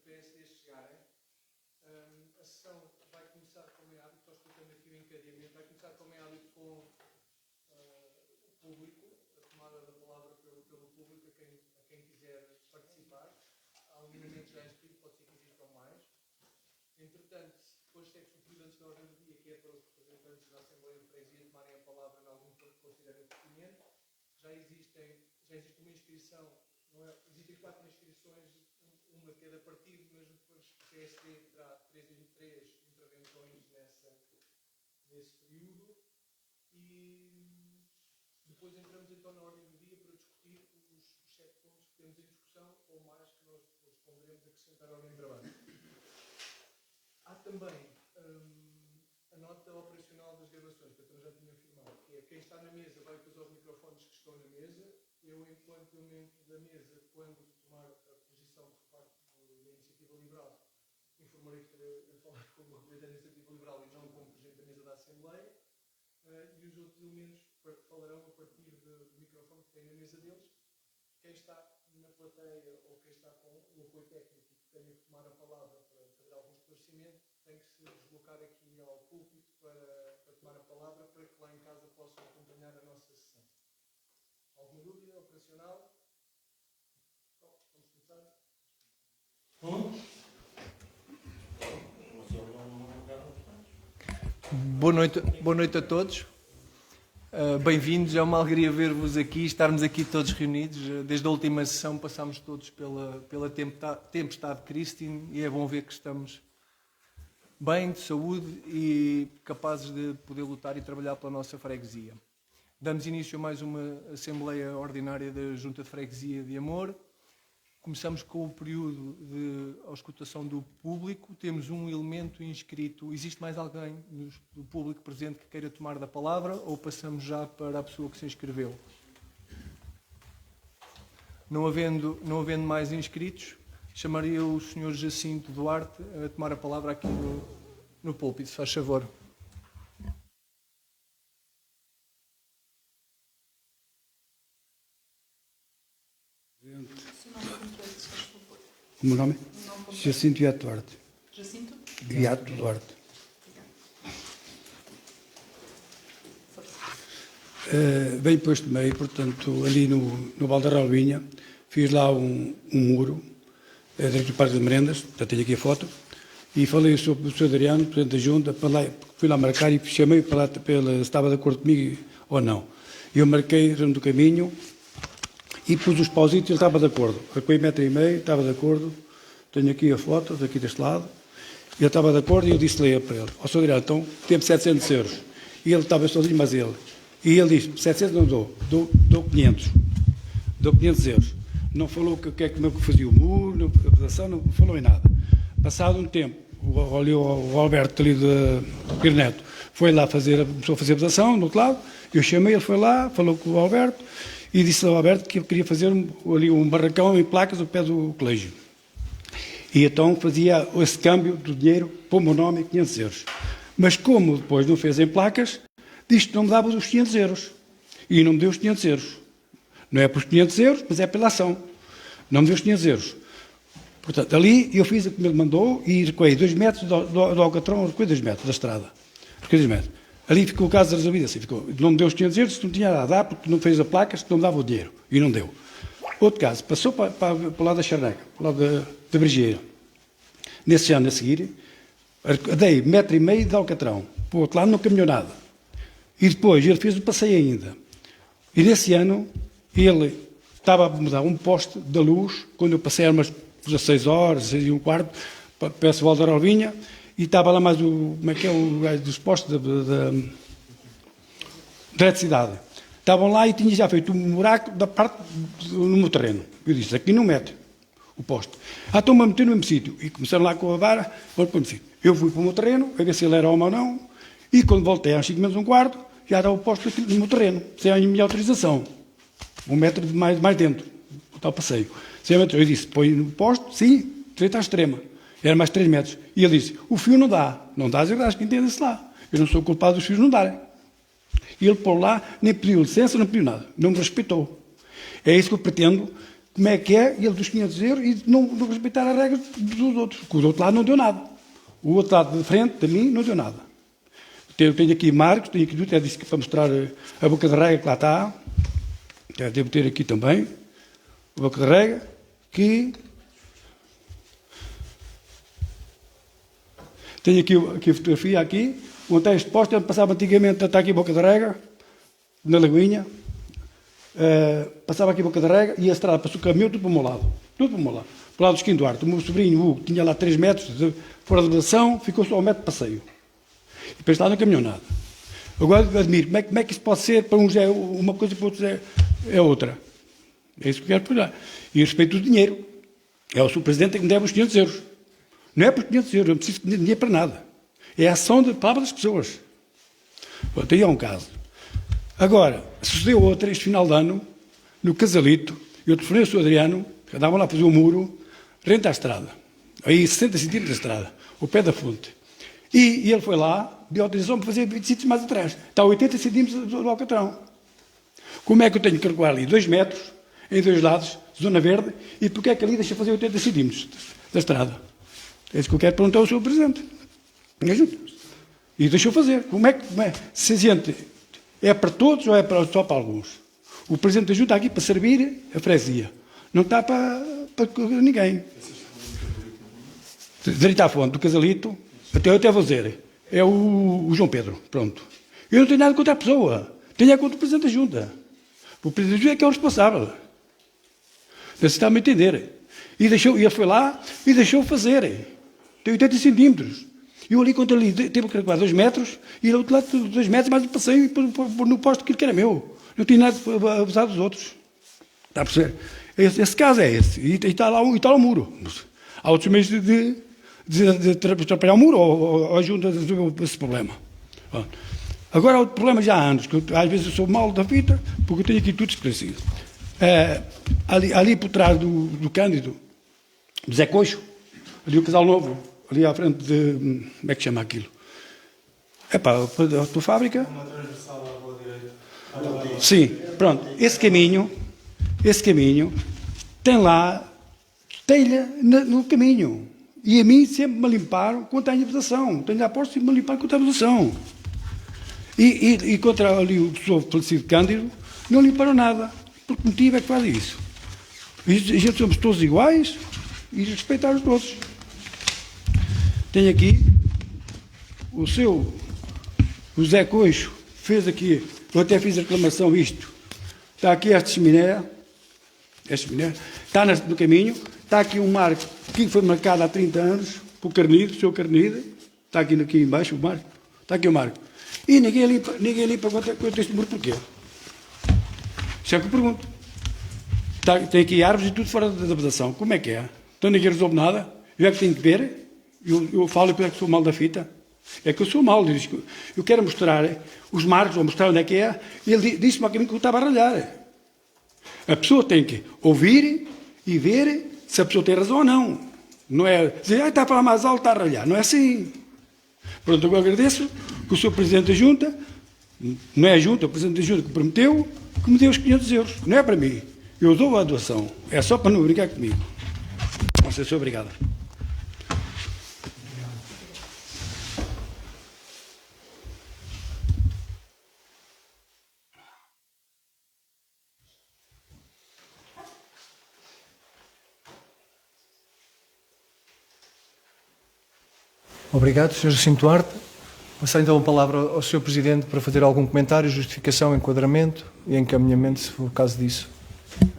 PSD chegarem. A sessão vai começar, como é hábito, estou explicando aqui o encadeamento, vai começar, como é hábito, com o público, a tomada da palavra pelo público, a quem quiser participar. Há um minuto já inscrito, pode ser que existam mais. Entretanto, depois segue-se o período antes da ordem do dia, que é para os representantes da Assembleia de Freguesia tomarem a palavra em algum ponto que considerem pertinente. Já existe uma inscrição, existem 4 inscrições, uma de cada partido, mas depois o PSD terá 3 intervenções nesse período. E depois entramos então na ordem do dia para discutir os 7 pontos que temos em discussão, ou mais que nós depois poderemos acrescentar à ordem de trabalho. Há também a nota operacional das gravações, que eu já tinha afirmado, que é quem está na mesa vai usar os microfones que estão na mesa. Eu, enquanto membro da mesa, quando tomar a posição por parte da Iniciativa Liberal, informarei que estarei a falar como representante da Iniciativa Liberal e não como presidente da mesa da Assembleia. E os outros elementos falarão a partir do microfone que tem na mesa deles. Quem está na plateia ou quem está com o apoio técnico que tenha que tomar a palavra para fazer algum esclarecimento, tem que se deslocar aqui ao púlpito para tomar a palavra, para que lá em casa possam acompanhar a nossa sessão. Alguma dúvida operacional? Bom, vamos começar. Boa noite a todos. Bem-vindos, é uma alegria ver-vos aqui, estarmos aqui todos reunidos. Desde a última sessão passámos todos pela tempestade Christine e é bom ver que estamos bem, de saúde e capazes de poder lutar e trabalhar pela nossa freguesia. Damos início a mais uma Assembleia Ordinária da Junta de Freguesia de Amor. Começamos com o período de auscultação do público. Temos um elemento inscrito. Existe mais alguém do público presente que queira tomar da palavra ou passamos já para a pessoa que se inscreveu? Não havendo mais inscritos, chamaria o Sr. Jacinto Duarte a tomar a palavra aqui no púlpito, se faz favor. O meu nome? Jacinto Beato Duarte. Jacinto? Beato Duarte. Bem posto meio, portanto, ali no Val da Ralvinha, fiz lá um muro, direito do Parque de Merendas, já tenho aqui a foto, e falei sobre o Sr. Adriano, presidente da Junta, fui lá marcar e chamei para lá se estava de acordo comigo ou não. Eu marquei do caminho e pus os pausitos e ele estava de acordo. Recuei 1,5 m, estava de acordo. Tenho aqui a foto, daqui deste lado. Ele estava de acordo e eu disse-lhe para ele: ó, Sr. Adriano, então temos 700 euros. E ele estava sozinho, mas ele. E ele disse: 700 não dou 500. Dou 500 euros. Não falou que é que fazia o muro, a pedação, não falou em nada. Passado um tempo, o Alberto ali de Piro Neto foi lá começou a fazer a pedação do outro lado. Eu chamei, ele foi lá, falou com o Alberto e disse ao Alberto que ele queria fazer ali um barracão em placas ao pé do colégio. E então fazia esse câmbio do dinheiro para o meu nome, 500 euros. Mas como depois não fez em placas, disse que não me dava os 500 euros. E não me deu os 500 euros. Não é pelos 500 euros, mas é pela ação. Não me deu os 500 euros. Portanto, ali eu fiz o que me mandou e recuei 2 metros do Alcatrão, recuei 2 metros da estrada. Recuei 2 metros. Ali ficou o caso resolvido assim. Não me deu os 500 euros, não tinha nada a dar, porque não fez as placas, não me dava o dinheiro. E não deu. Outro caso, passou para o lado da Charneca, para o lado da Brigieira. Nesse ano a seguir, dei 1,5 m de Alcatrão. Para o outro lado não caminhou nada. E depois ele fez o passeio ainda. E nesse ano ele estava a mudar um poste da luz, quando eu passei umas 16 horas, 16 e um quarto, para esse Val da Ralvinha, e estava lá mais o gajo dos postes da eletricidade. Estavam lá e tinha já feito um buraco da parte no meu terreno. Eu disse: aqui não mete o poste. Estão-me a meter no mesmo sítio. E começaram lá com a vara, vão para o mesmo sítio. Eu fui para o meu terreno, a ver se ele era homem ou não, e quando voltei às 5 menos um quarto, já estava o poste aqui no meu terreno, sem a minha autorização. 1 metro mais dentro, o tal passeio. Eu disse: põe no poste, sim, direita à extrema. Era mais 3 metros. E ele disse: o fio não dá. Não dá, eu acho que entenda-se lá. Eu não sou culpado dos fios não darem. E ele por lá nem pediu licença, não pediu nada. Não me respeitou. É isso que eu pretendo como é que é, ele dos 500 euros, e não respeitar as regras dos outros, porque o outro lado não deu nada. O outro lado de frente, de mim, não deu nada. Eu tenho aqui Marcos, tenho aqui tudo, disse que para mostrar a boca de rega que lá está. Devo ter aqui também, a boca de rega, que... Tenho aqui a fotografia, aqui, onde está este posto, onde passava antigamente, está aqui a boca de rega, na Lagoinha, passava aqui a boca de rega e a estrada passou o caminhão tudo para o meu lado. Tudo para o meu lado. Para o lado do Esquim Duarte. O meu sobrinho Hugo tinha lá 3 metros fora da elevação, ficou só 1 metro de passeio. E depois lá não caminhou nada. Agora admiro, como é que isso pode ser, para uns é uma coisa e para outros é outra. É isso que eu quero falar. E eu respeito o dinheiro. É o Sr. Presidente que me deve os 500 euros. Não é por 500 euros, eu não preciso de dinheiro para nada. É a ação de palavra das pessoas. Bom, aí é um caso. Agora, sucedeu outra, este final de ano, no Casalito, eu telefonei ao Sr. Adriano, que andava lá a fazer um muro, rente à estrada. Aí 60 centímetros da estrada, ao pé da fonte. E ele foi lá, deu autorização para fazer 20 centímetros mais atrás. Está a 80 centímetros do Alcatrão. Como é que eu tenho que recuar ali 2 metros, em 2 lados, zona verde, e porque é que ali deixa fazer 80 centímetros da estrada? É isso que eu quero perguntar ao Sr. Presidente. E deixou fazer. Como é? Se a gente é para todos ou é só para alguns? O Presidente da Junta está aqui para servir a freguesia. Não está para ninguém. Direito à fonte do Casalito, eu até vou dizer, é o João Pedro. Pronto. Eu não tenho nada contra a pessoa. Tenho contra o Presidente da Junta. O Presidente da Junta é que é o responsável. Você está-me a entender. E ele foi lá e deixou fazer. Tem 80 centímetros. E eu ali, quando ele teve que recuar 2 metros, e ele outro lado 2 metros, mais um passeio no posto que era meu. Não tinha nada a abusar dos outros. Está a perceber? Esse caso é esse. E está lá o muro. Há outros meios de atrapalhar o muro ou ajuda a resolver esse problema. Agora, o problema já há anos, que às vezes eu sou mal da fita, porque eu tenho aqui tudo esclarecido. Ali por trás do Cândido, do Zé Coxo, ali o Casal Novo, ali à frente de... Como é que chama aquilo? É pá, a tua fábrica? Uma transversal à rua direita. Sim, pronto. Esse caminho tem lá telha no caminho. E a mim sempre me limparam quando tenho habitação. Tenho a porta e me limparam quando tenho habitação. E contra ali o pessoal falecido Cândido, não limparam nada. Por que motivo é que fazem isso? A gente somos todos iguais e respeitar os outros. Tenho aqui o Zé Coixo fez aqui, eu até fiz a reclamação isto. Está aqui esta chaminé, está no caminho, está aqui um marco que foi marcado há 30 anos, por Carnido, o seu Carnido, está aqui embaixo o marco, está aqui o marco. E ninguém limpa quanto este muro, porquê? Isso é o que eu pergunto. Tem aqui árvores e tudo fora da adaptação. Como é que é? Então ninguém resolve nada? Eu é que tenho que ver? Eu falo que sou mal da fita? É que eu sou mal. Eu quero mostrar os marcos, ou mostrar onde é que é. E ele disse-me que eu estava a ralhar. A pessoa tem que ouvir e ver se a pessoa tem razão ou não. Não é dizer, está a falar mais alto, está a ralhar. Não é assim. Pronto, eu agradeço que o Sr. Presidente da Junta, não é a Junta, o Presidente da Junta que prometeu, que me deu os 500 euros. Não é para mim. Eu dou a doação. É só para não brincar comigo. Não sei se obrigado. Obrigado, Sr. Jacinto Duarte. Passar então a palavra ao Sr. Presidente para fazer algum comentário, justificação, enquadramento e encaminhamento, se for o caso disso.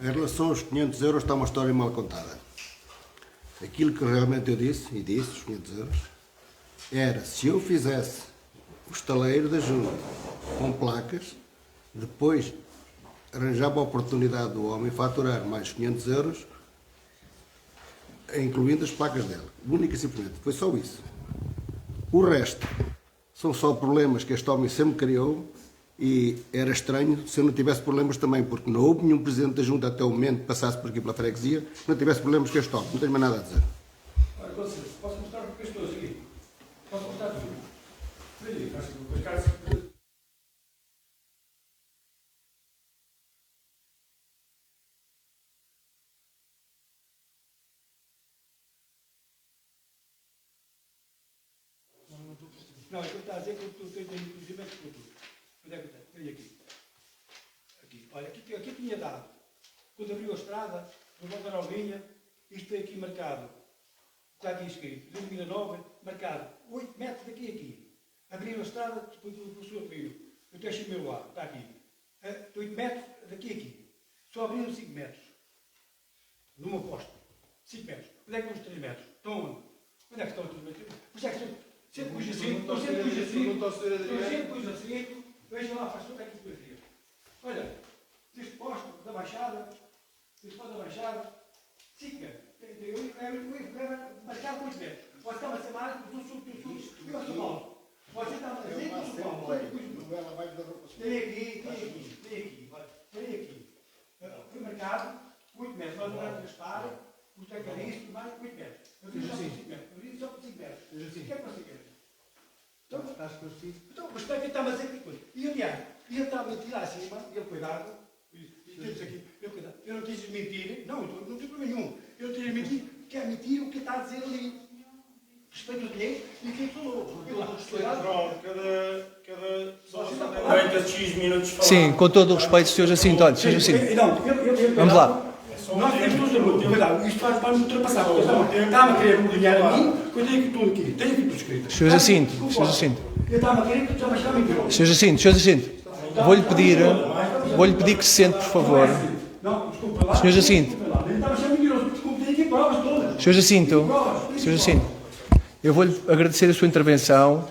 Em relação aos 500 euros, está uma história mal contada. Aquilo que realmente eu disse, os 500 euros, era se eu fizesse o estaleiro da junta com placas, depois arranjava a oportunidade do homem faturar mais 500 euros, incluindo as placas dela. Única e simplesmente. Foi só isso. O resto são só problemas que este homem sempre criou e era estranho se eu não tivesse problemas também, porque não houve nenhum presidente da junta até o momento que passasse por aqui pela freguesia que não tivesse problemas com este homem. Não tenho mais nada a dizer. Olha, posso mostrar o que estou a seguir? Posso mostrar tudo? Veja aí, faço com as caras. Não, é que ele está a dizer que tu tens inclusive com tudo. Onde é que está? Olha aqui. Aqui. Olha, aqui tinha dado. Quando abriu a estrada, no Volta da Alvinha, isto foi aqui marcado. Está aqui escrito. 2009, marcado. 8 metros daqui a aqui. Abriu a estrada, depois o professor abriu. Eu deixei o meu lado. Está aqui. 8 metros daqui a aqui. Só abriram 5 metros. Numa posta. 5 metros. Onde é que estão os 3 metros? Estão onde? Onde é que estão os 3 metros? Mas é que sempre pus assim, veja lá, faz toda a fotografia. Olha, este posto da Baixada, 5 metros. Eu ia marcar 8 metros. Você estava a ser mais do sul, eu sou Paulo. Você estava a dizer que eu sou Paulo. Tem aqui. Foi marcado 8 metros. Nós vamos gastar, o teclarista, mais 8 metros. Eu disse só 5 metros. O que é que você quer? Então, estás esclarecido? Então, mas espera que ele estava a dizer que coisa. E aliás, ele estava a tirar acima, ele cuidado, eu não quis mentir, não tem problema nenhum. Eu não quis mentir, quer mentir o que está a dizer ali. Respeito a quem e quem falou. Cada pessoa tem direito a X minutos falar. Sim, com todo o respeito, Sr. Jacinto, olha, Sr. Jacinto. Vamos lá. Nós temos tudo a isto vai me ultrapassar. Está-me a querer mudar a mim, que eu tenho aqui tudo aqui. Tenho aqui tudo escrito. Sr. Jacinto. Eu estava a querer que já me chama mentiroso. Sr. Jacinto, vou-lhe pedir que se sente, por favor. Não, desculpa lá. Sr. Jacinto. Ele estava a chamar mentiroso, desculpa, tenho aqui provas todas. Sr. Jacinto, eu vou-lhe agradecer a sua intervenção,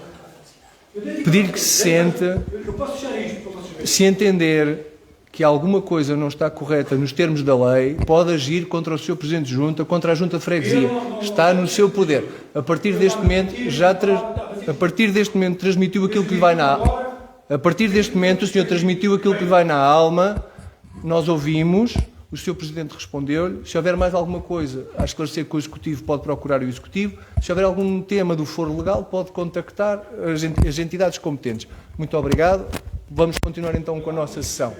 pedir que se sente, Eu posso deixar isto para vocês. se entender que alguma coisa não está correta nos termos da lei, pode agir contra o Sr. Presidente de Junta, contra a Junta de Freguesia. Está no seu poder. A partir deste momento, transmitiu aquilo que lhe vai na... A partir deste momento, o Sr. transmitiu aquilo que lhe vai na alma, nós ouvimos, o Sr. Presidente respondeu-lhe. Se houver mais alguma coisa a esclarecer com o Executivo, pode procurar o Executivo. Se houver algum tema do foro legal, pode contactar as entidades competentes. Muito obrigado. Vamos continuar então com a nossa sessão.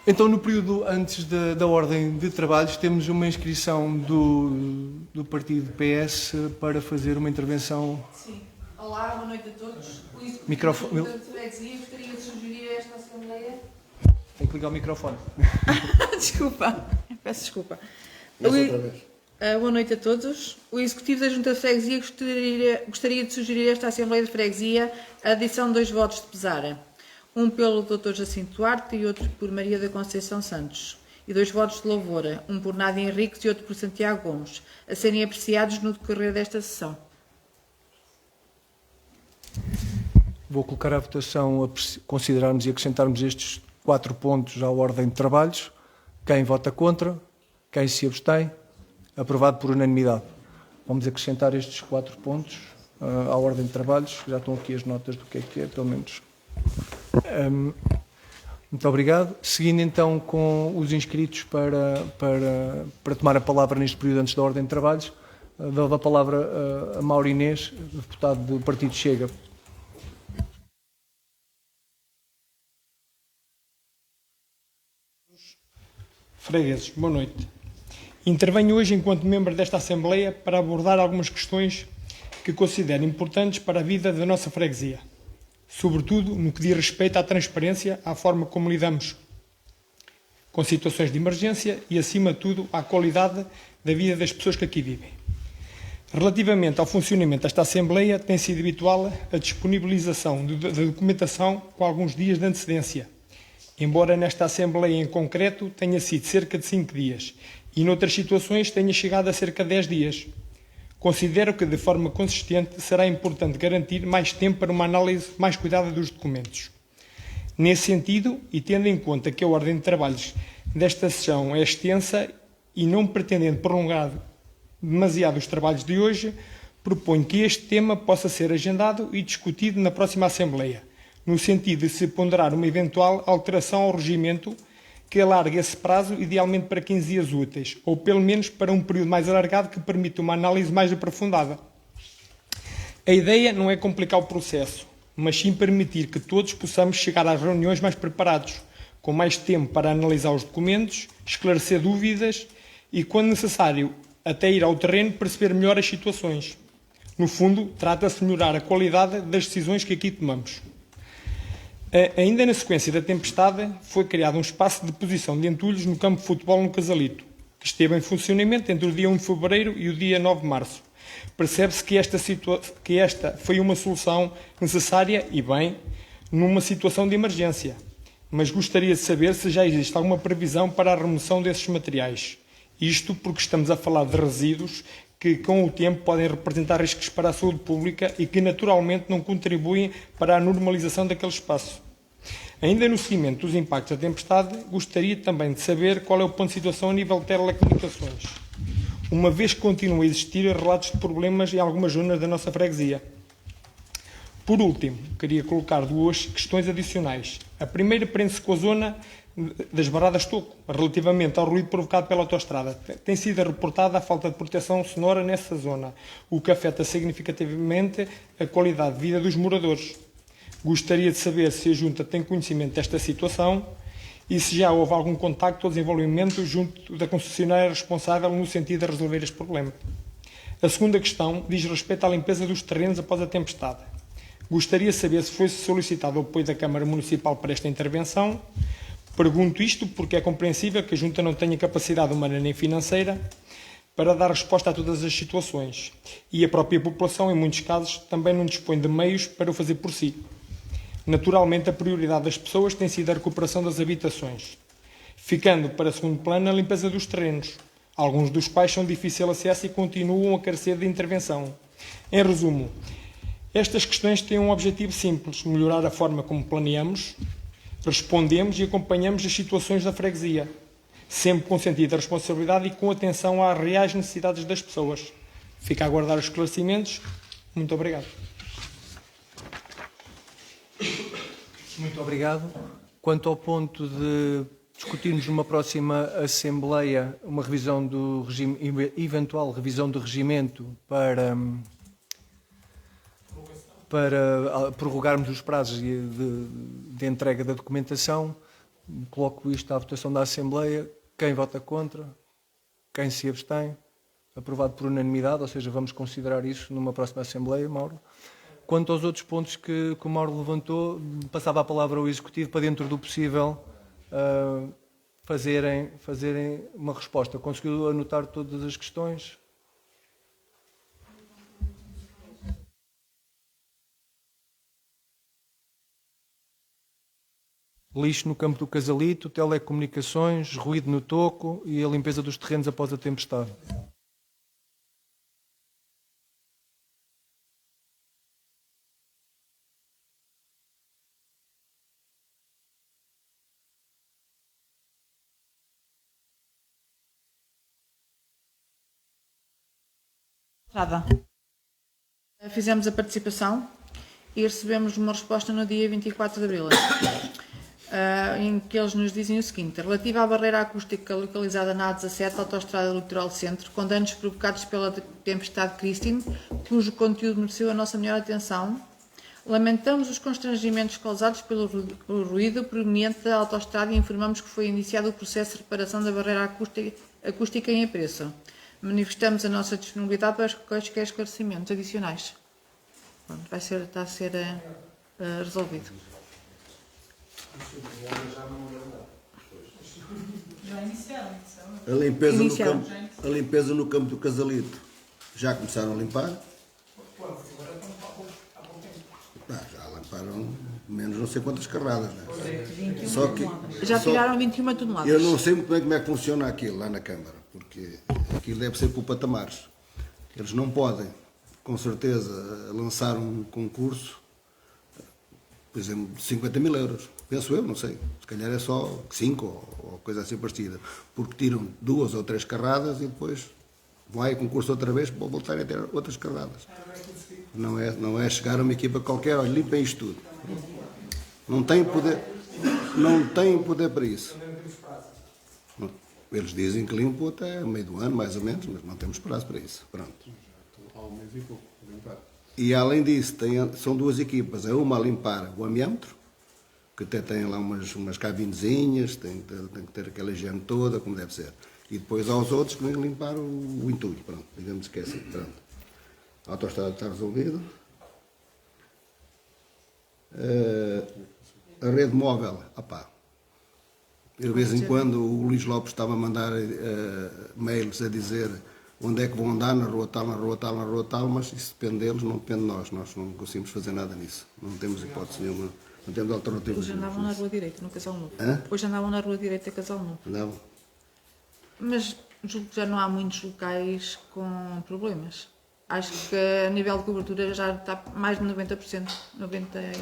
Então, no período antes da ordem de trabalhos, temos uma inscrição do partido PS para fazer uma intervenção. Sim. Olá, boa noite a todos. O Executivo Microfone. da Freguesia gostaria de sugerir a esta Assembleia... Tem que ligar o microfone. Desculpa, peço desculpa. Outra vez. Boa noite a todos. O Executivo da Junta de Freguesia gostaria de sugerir a esta Assembleia de Freguesia a adição de 2 votos de pesar. Um pelo Dr. Jacinto Duarte e outro por Maria da Conceição Santos. E 2 votos de louvor, um por Nádia Henriques e outro por Santiago Gomes, a serem apreciados no decorrer desta sessão. Vou colocar à votação a considerarmos e acrescentarmos estes 4 pontos à ordem de trabalhos. Quem vota contra? Quem se abstém? Aprovado por unanimidade. Vamos acrescentar estes 4 pontos à ordem de trabalhos. Já estão aqui as notas do que é, pelo menos. Muito obrigado. Seguindo então com os inscritos para tomar a palavra neste período antes da ordem de trabalhos, dou a palavra a Mauro Inês, deputado do Partido Chega. Fregueses, boa noite. Intervenho hoje enquanto membro desta Assembleia para abordar algumas questões que considero importantes para a vida da nossa freguesia, sobretudo no que diz respeito à transparência, à forma como lidamos com situações de emergência e, acima de tudo, à qualidade da vida das pessoas que aqui vivem. Relativamente ao funcionamento desta Assembleia, tem sido habitual a disponibilização da documentação com alguns dias de antecedência, embora nesta Assembleia em concreto tenha sido cerca de 5 dias e noutras situações tenha chegado a cerca de 10 dias. Considero que, de forma consistente, será importante garantir mais tempo para uma análise mais cuidada dos documentos. Nesse sentido, e tendo em conta que a ordem de trabalhos desta sessão é extensa e não pretendendo prolongar demasiado os trabalhos de hoje, proponho que este tema possa ser agendado e discutido na próxima Assembleia, no sentido de se ponderar uma eventual alteração ao regimento que alargue esse prazo, idealmente para 15 dias úteis, ou pelo menos para um período mais alargado que permita uma análise mais aprofundada. A ideia não é complicar o processo, mas sim permitir que todos possamos chegar às reuniões mais preparados, com mais tempo para analisar os documentos, esclarecer dúvidas e, quando necessário, até ir ao terreno perceber melhor as situações. No fundo, trata-se de melhorar a qualidade das decisões que aqui tomamos. Ainda na sequência da tempestade, foi criado um espaço de deposição de entulhos no campo de futebol no Casalito, que esteve em funcionamento entre o dia 1 de fevereiro e o dia 9 de março. Percebe-se que esta foi uma solução necessária e bem numa situação de emergência, mas gostaria de saber se já existe alguma previsão para a remoção desses materiais. Isto porque estamos a falar de resíduos que com o tempo podem representar riscos para a saúde pública e que naturalmente não contribuem para a normalização daquele espaço. Ainda no seguimento dos impactos da tempestade, gostaria também de saber qual é o ponto de situação a nível de telecomunicações, uma vez que continuam a existir relatos de problemas em algumas zonas da nossa freguesia. Por último, queria colocar duas questões adicionais. A primeira prende-se com a zona das Barradas Toco, relativamente ao ruído provocado pela autoestrada. Tem sido reportada a falta de proteção sonora nessa zona, o que afeta significativamente a qualidade de vida dos moradores. Gostaria de saber se a Junta tem conhecimento desta situação e se já houve algum contacto ou desenvolvimento junto da concessionária responsável no sentido de resolver este problema. A segunda questão diz respeito à limpeza dos terrenos após a tempestade. Gostaria de saber se foi solicitado o apoio da Câmara Municipal para esta intervenção. Pergunto isto porque é compreensível que a Junta não tenha capacidade humana nem financeira para dar resposta a todas as situações e a própria população, em muitos casos, também não dispõe de meios para o fazer por si. Naturalmente, a prioridade das pessoas tem sido a recuperação das habitações, ficando para segundo plano a limpeza dos terrenos, alguns dos quais são de difícil acesso e continuam a carecer de intervenção. Em resumo, estas questões têm um objetivo simples: melhorar a forma como planeamos, respondemos e acompanhamos as situações da freguesia, sempre com sentido de responsabilidade e com atenção às reais necessidades das pessoas. Fica a aguardar os esclarecimentos. Muito obrigado. Muito obrigado. Quanto ao ponto de discutirmos numa próxima Assembleia uma revisão do regime, eventual revisão do regimento para prorrogarmos os prazos de entrega da documentação, coloco isto à votação da Assembleia. Quem vota contra? Quem se abstém? Aprovado por unanimidade, ou seja, vamos considerar isso numa próxima Assembleia, Mauro. Quanto aos outros pontos que o Mauro levantou, passava a palavra ao Executivo para, dentro do possível, fazerem uma resposta. Conseguiu anotar todas as questões? Lixo no campo do Casalito, telecomunicações, ruído no Toco e a limpeza dos terrenos após a tempestade. Fizemos a participação e recebemos uma resposta no dia 24 de abril, em que eles nos dizem o seguinte: relativa à barreira acústica localizada na A17, Autostrada Litoral Centro, com danos provocados pela tempestade Christine, cujo conteúdo mereceu a nossa melhor atenção, lamentamos os constrangimentos causados pelo ruído proveniente da autostrada e informamos que foi iniciado o processo de reparação da barreira acústica em apreço. Manifestamos a nossa disponibilidade para quaisquer esclarecimentos adicionais. Pronto, está a ser resolvido. A limpeza no campo do Casalito. Já começaram a limpar? Já limparam menos não sei quantas carradas, né? Já tiraram 21 toneladas. Eu não sei muito bem como é que funciona aquilo lá na Câmara, porque aquilo deve ser por patamares. Eles não podem, com certeza, lançar um concurso, por exemplo, de 50 mil euros. Penso eu, não sei. Se calhar é só 5 ou coisa assim parecida. Porque tiram 2 ou 3 carradas e depois vai concurso outra vez para voltarem a ter outras carradas. Não é chegar a uma equipa qualquer, olha, limpem isto tudo. Não tem poder para isso. Eles dizem que limpam até meio do ano, mais ou menos, mas não temos prazo para isso. Pronto. E além disso, são 2 equipas. É uma a limpar o amianto, que até tem lá umas cabinezinhas, tem que ter aquela higiene toda, como deve ser. E depois aos outros que vêm limpar o entulho. Pronto, digamos que é assim. Pronto. A autoestrada está resolvido. A rede móvel, eu, de vez em quando o Luís Lopes estava a mandar mails a dizer onde é que vão andar, na rua tal, na rua tal, na rua tal, mas isso depende deles, não depende de nós. Nós não conseguimos fazer nada nisso. Não temos hipótese nenhuma, não temos alternativa. Hoje andavam na Rua Direita, no Casal Novo. Hã? Hoje andavam na Rua Direita, Casal Novo. Não. Mas julgo que já não há muitos locais com problemas. Acho que a nível de cobertura já está mais de 90%. 90%.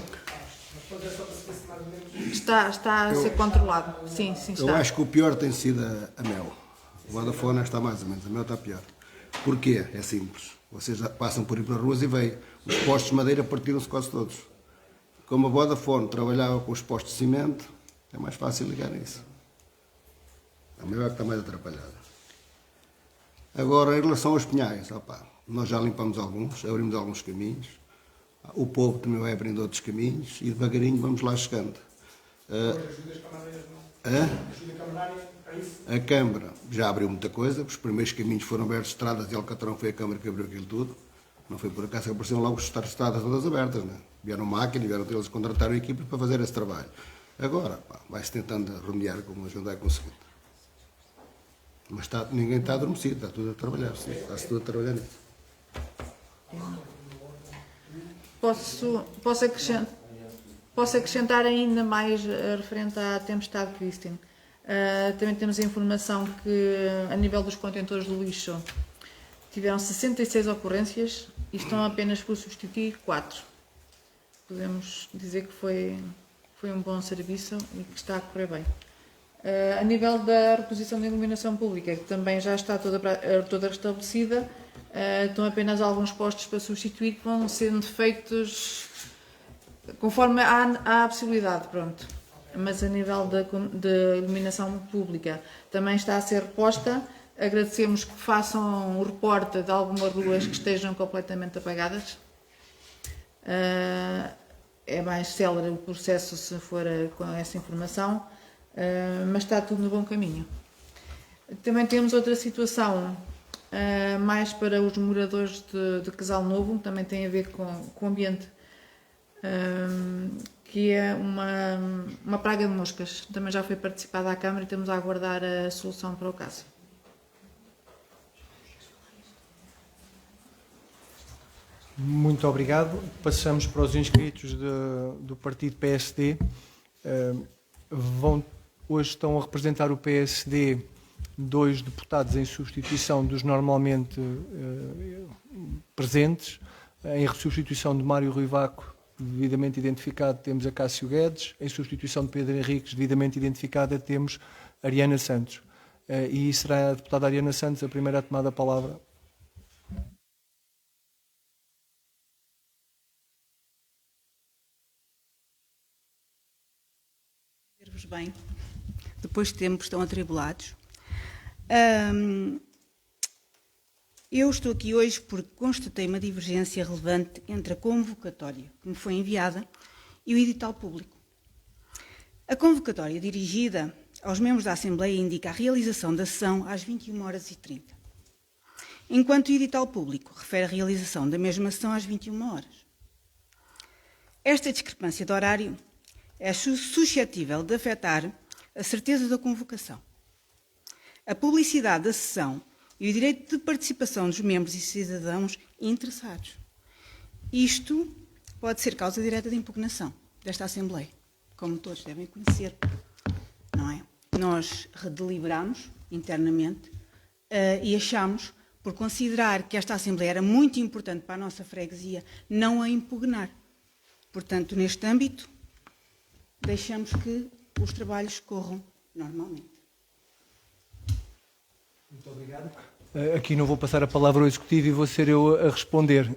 Está a ser controlado. Sim, sim, Eu está. acho que o pior tem sido a Mel. O Vodafone está mais ou menos, a Mel está pior. Porquê? É simples. Vocês já passam por aí pelas ruas e veem. Os postos de madeira partiram-se quase todos. Como a Vodafone trabalhava com os postos de cimento, é mais fácil ligar isso. A Mel é que está mais atrapalhada. Agora, em relação aos pinhais, nós já limpamos alguns, abrimos alguns caminhos. O povo também vai abrindo outros caminhos e devagarinho vamos lá chegando. A Câmara já abriu muita coisa, os primeiros caminhos foram abertos, estradas de Alcatrão, foi a Câmara que abriu aquilo tudo. Não foi por acaso que apareceram logo as estradas todas abertas, né? Vieram máquinas, vieram eles contrataram equipe para fazer esse trabalho. Agora, vai-se tentando remediar como a gente vai conseguindo. Mas ninguém está adormecido, está tudo a trabalhar, sim, está-se tudo a trabalhar nisso. Posso acrescentar ainda mais referente à tempestade Christine. Também temos a informação que, a nível dos contentores de lixo, tiveram 66 ocorrências e estão apenas por substituir 4. Podemos dizer que foi um bom serviço e que está a correr bem. A nível da reposição de iluminação pública, que também já está toda restabelecida, estão apenas alguns postos para substituir que vão sendo feitos conforme há a possibilidade, pronto. Mas a nível de iluminação pública também está a ser reposta. Agradecemos que façam um reporte de algumas ruas que estejam completamente apagadas. É mais célere o processo se for com essa informação, mas está tudo no bom caminho. Também temos outra situação mais para os moradores de Casal Novo, também tem a ver com o ambiente, que é uma praga de moscas. Também já foi participada à Câmara e estamos a aguardar a solução para o caso. Muito obrigado. Passamos para os inscritos do partido PSD. Hoje estão a representar o PSD 2 deputados em substituição dos normalmente presentes. Em substituição de Mário Ruivaco, devidamente identificado, temos a Cássio Guedes. Em substituição de Pedro Henriques, devidamente identificada, temos Ariana Santos. E será a deputada Ariana Santos a primeira a tomar a palavra. Bem, depois de tempo estão atribulados. Eu estou aqui hoje porque constatei uma divergência relevante entre a convocatória que me foi enviada e o edital público. A convocatória dirigida aos membros da Assembleia indica a realização da sessão às 21h30, enquanto o edital público refere a realização da mesma sessão às 21h. Esta discrepância de horário é suscetível de afetar a certeza da convocação, a publicidade da sessão e o direito de participação dos membros e cidadãos interessados. Isto pode ser causa direta de impugnação desta Assembleia, como todos devem conhecer, não é? Nós redeliberamos internamente e achamos, por considerar que esta Assembleia era muito importante para a nossa freguesia, não a impugnar. Portanto, neste âmbito, deixamos que os trabalhos corram normalmente. Muito obrigado. Aqui não vou passar a palavra ao Executivo e vou ser eu a responder.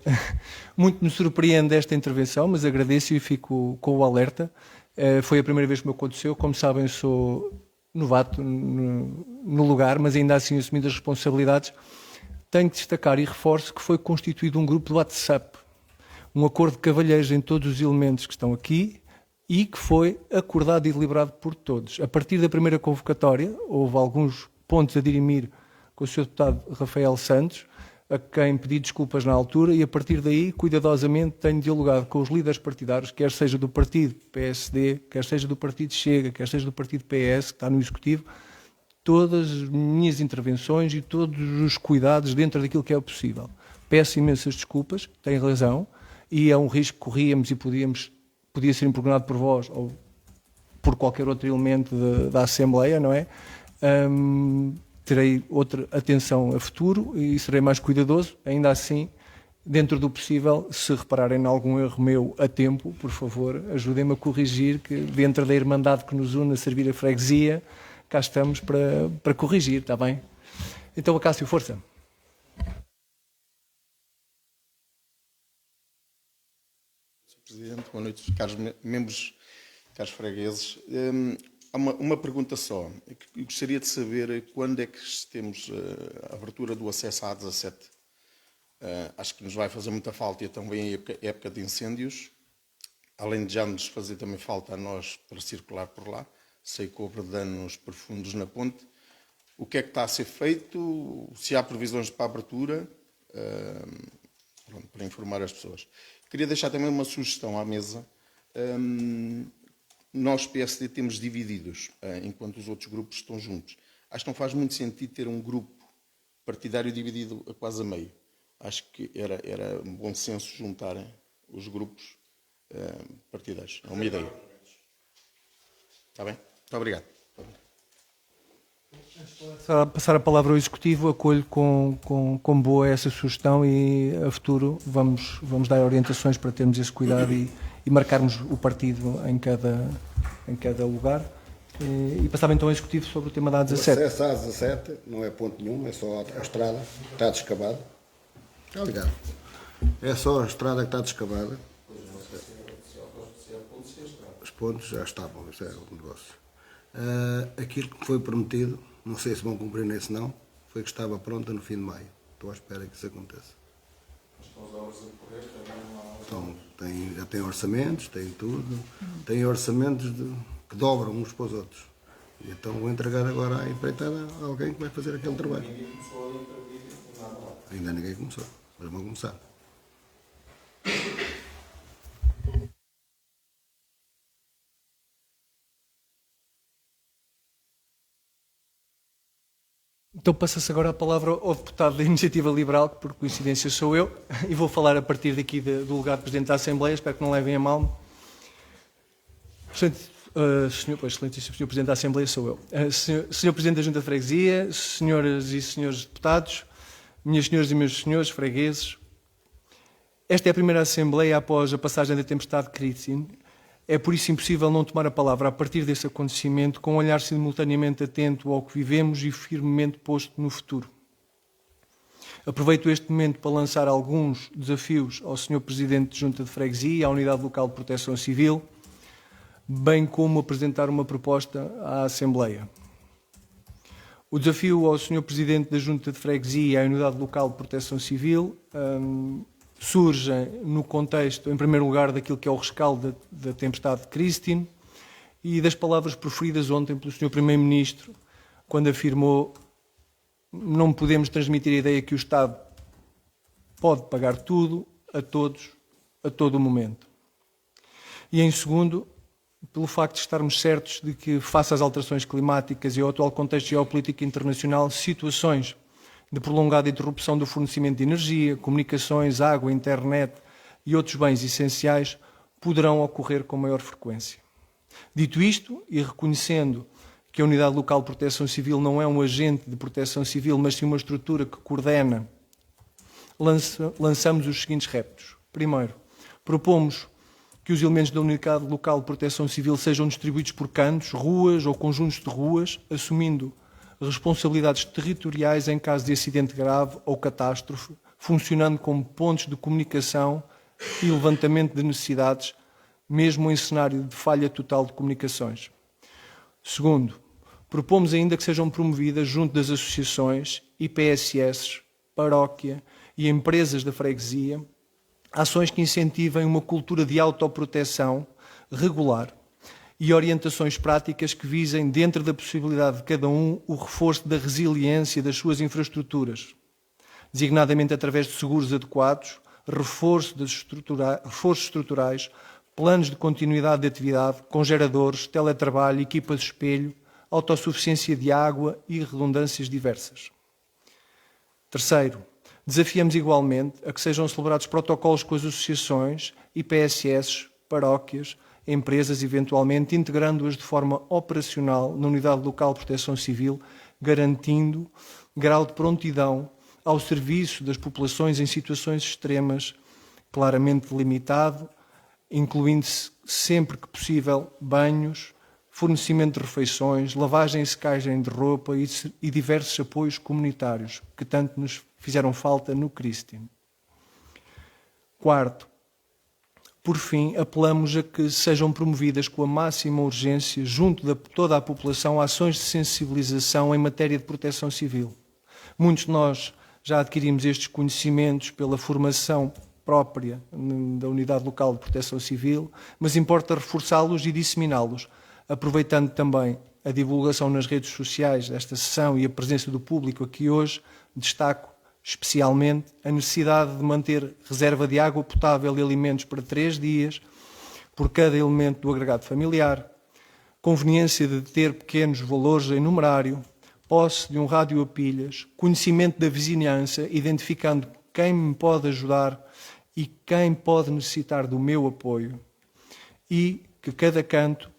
Muito me surpreende esta intervenção, mas agradeço e fico com o alerta. Foi a primeira vez que me aconteceu. Como sabem, sou novato no lugar, mas ainda assim assumindo as responsabilidades. Tenho que destacar e reforço que foi constituído um grupo de WhatsApp, um acordo de cavalheiros em todos os elementos que estão aqui, e que foi acordado e deliberado por todos. A partir da primeira convocatória, houve alguns pontos a dirimir com o Sr. Deputado Rafael Santos, a quem pedi desculpas na altura e a partir daí, cuidadosamente, tenho dialogado com os líderes partidários, quer seja do partido PSD, quer seja do partido Chega, quer seja do partido PS, que está no Executivo, todas as minhas intervenções e todos os cuidados dentro daquilo que é possível. Peço imensas desculpas, tem razão, e é um risco que corríamos e podia ser impugnado por vós ou por qualquer outro elemento da Assembleia, não é? Terei outra atenção a futuro e serei mais cuidadoso. Ainda assim, dentro do possível, se repararem em algum erro meu a tempo, por favor, ajudem-me a corrigir, que dentro da irmandade que nos une a servir a freguesia, cá estamos para corrigir, está bem? Então, Acácio, força. Sr. Presidente, boa noite, caros membros, caros fregueses. Há uma pergunta só. Eu gostaria de saber quando é que temos a abertura do acesso à A17. Acho que nos vai fazer muita falta e também a época de incêndios. Além de já nos fazer também falta a nós para circular por lá. Sei que houve danos profundos na ponte. O que é que está a ser feito? Se há previsões para a abertura? Pronto, para informar as pessoas. Queria deixar também uma sugestão à mesa. Nós, PSD, temos divididos, enquanto os outros grupos estão juntos. Acho que não faz muito sentido ter um grupo partidário dividido a quase a meio. Acho que era um bom senso juntarem os grupos partidários. É uma ideia. Está bem? Muito obrigado. Passar a palavra ao Executivo, acolho com boa essa sugestão e a futuro vamos dar orientações para termos esse cuidado e marcarmos o partido em cada lugar. E passava então ao Executivo sobre o tema da A17. O acesso à A17 não é ponto nenhum, é só a estrada, está descabada. Está ligado? É só a estrada que está descabada. Os pontos já estavam, isso é o negócio. Aquilo que foi prometido, não sei se vão cumprir nem se não, foi que estava pronta no fim de maio. Estou à espera que isso aconteça. Então, já tem orçamentos, tem tudo, tem orçamentos que dobram uns para os outros. E então vou entregar agora à empreitada a alguém que vai fazer aquele trabalho. Ainda ninguém começou, mas vão começar. Então passa-se agora a palavra ao deputado da Iniciativa Liberal, que por coincidência sou eu, e vou falar a partir daqui do lugar de Presidente da Assembleia, espero que não levem a mal. Excelentíssimo Presidente da Assembleia sou eu. Senhor Presidente da Junta de Freguesia, senhoras e senhores deputados, minhas senhoras e meus senhores fregueses, esta é a primeira Assembleia após a passagem da tempestade Kristin. É por isso impossível não tomar a palavra a partir desse acontecimento com um olhar simultaneamente atento ao que vivemos e firmemente posto no futuro. Aproveito este momento para lançar alguns desafios ao Sr. Presidente de Junta de Freguesia e à Unidade Local de Proteção Civil, bem como apresentar uma proposta à Assembleia. O desafio ao Sr. Presidente da Junta de Freguesia e à Unidade Local de Proteção Civil surge no contexto, em primeiro lugar, daquilo que é o rescaldo da tempestade de Kristin e das palavras proferidas ontem pelo Sr. Primeiro-Ministro, quando afirmou: não podemos transmitir a ideia que o Estado pode pagar tudo, a todos, a todo o momento. E em segundo, pelo facto de estarmos certos de que, face às alterações climáticas e ao atual contexto geopolítico internacional, situações de prolongada interrupção do fornecimento de energia, comunicações, água, internet e outros bens essenciais poderão ocorrer com maior frequência. Dito isto, e reconhecendo que a Unidade Local de Proteção Civil não é um agente de proteção civil, mas sim uma estrutura que coordena, lançamos os seguintes reptos. Primeiro, propomos que os elementos da Unidade Local de Proteção Civil sejam distribuídos por cantos, ruas ou conjuntos de ruas, assumindo responsabilidades territoriais em caso de acidente grave ou catástrofe, funcionando como pontos de comunicação e levantamento de necessidades, mesmo em cenário de falha total de comunicações. Segundo, propomos ainda que sejam promovidas junto das associações, IPSS, paróquia e empresas da freguesia, ações que incentivem uma cultura de autoproteção regular e orientações práticas que visem, dentro da possibilidade de cada um, o reforço da resiliência das suas infraestruturas. designadamente através de seguros adequados, reforços estruturais, planos de continuidade de atividade, com geradores, teletrabalho, equipas de espelho, autossuficiência de água e redundâncias diversas. Terceiro, desafiamos igualmente a que sejam celebrados protocolos com as associações, IPSS, paróquias, empresas, eventualmente, integrando-as de forma operacional na Unidade Local de Proteção Civil, garantindo grau de prontidão ao serviço das populações em situações extremas, claramente delimitado, incluindo-se, sempre que possível, banhos, fornecimento de refeições, lavagem e secagem de roupa e diversos apoios comunitários que tanto nos fizeram falta no Christine. Quarto, por fim, apelamos a que sejam promovidas com a máxima urgência, junto de toda a população, ações de sensibilização em matéria de proteção civil. Muitos de nós já adquirimos estes conhecimentos pela formação própria da Unidade Local de Proteção Civil, mas importa reforçá-los e disseminá-los, aproveitando também a divulgação nas redes sociais desta sessão e a presença do público aqui hoje, destaco especialmente a necessidade de manter reserva de água potável e alimentos para 3 dias por cada elemento do agregado familiar, conveniência de ter pequenos valores em numerário, posse de um rádio a pilhas, conhecimento da vizinhança, identificando quem me pode ajudar e quem pode necessitar do meu apoio, e que cada canto,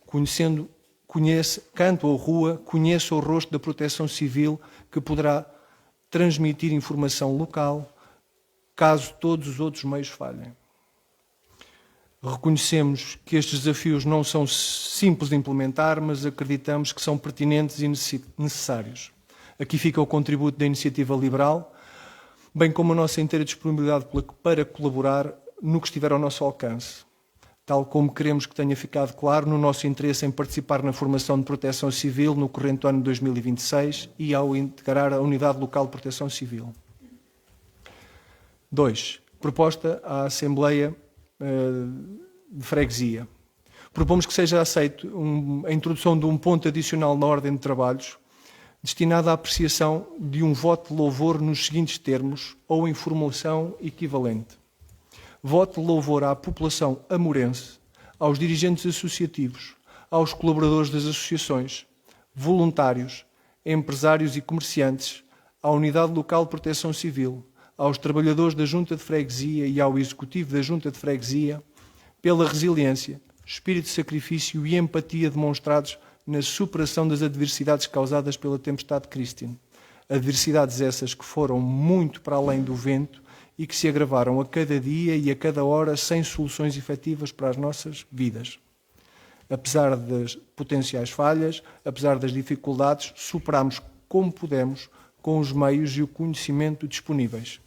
canto ou rua, conheça o rosto da Proteção Civil que poderá transmitir informação local, caso todos os outros meios falhem. Reconhecemos que estes desafios não são simples de implementar, mas acreditamos que são pertinentes e necessários. Aqui fica o contributo da Iniciativa Liberal, bem como a nossa inteira disponibilidade para colaborar no que estiver ao nosso alcance, tal como queremos que tenha ficado claro no nosso interesse em participar na formação de proteção civil no corrente ano de 2026 e ao integrar a Unidade Local de Proteção Civil. 2. Proposta à Assembleia de Freguesia. Propomos que seja aceito a introdução de um ponto adicional na ordem de trabalhos destinado à apreciação de um voto de louvor nos seguintes termos ou em formulação equivalente. Voto de louvor à população amorense, aos dirigentes associativos, aos colaboradores das associações, voluntários, empresários e comerciantes, à Unidade Local de Proteção Civil, aos trabalhadores da Junta de Freguesia e ao Executivo da Junta de Freguesia, pela resiliência, espírito de sacrifício e empatia demonstrados na superação das adversidades causadas pela tempestade Christine. Adversidades essas que foram muito para além do vento e que se agravaram a cada dia e a cada hora sem soluções efetivas para as nossas vidas. Apesar das potenciais falhas, apesar das dificuldades, superámos como pudemos com os meios e o conhecimento disponíveis.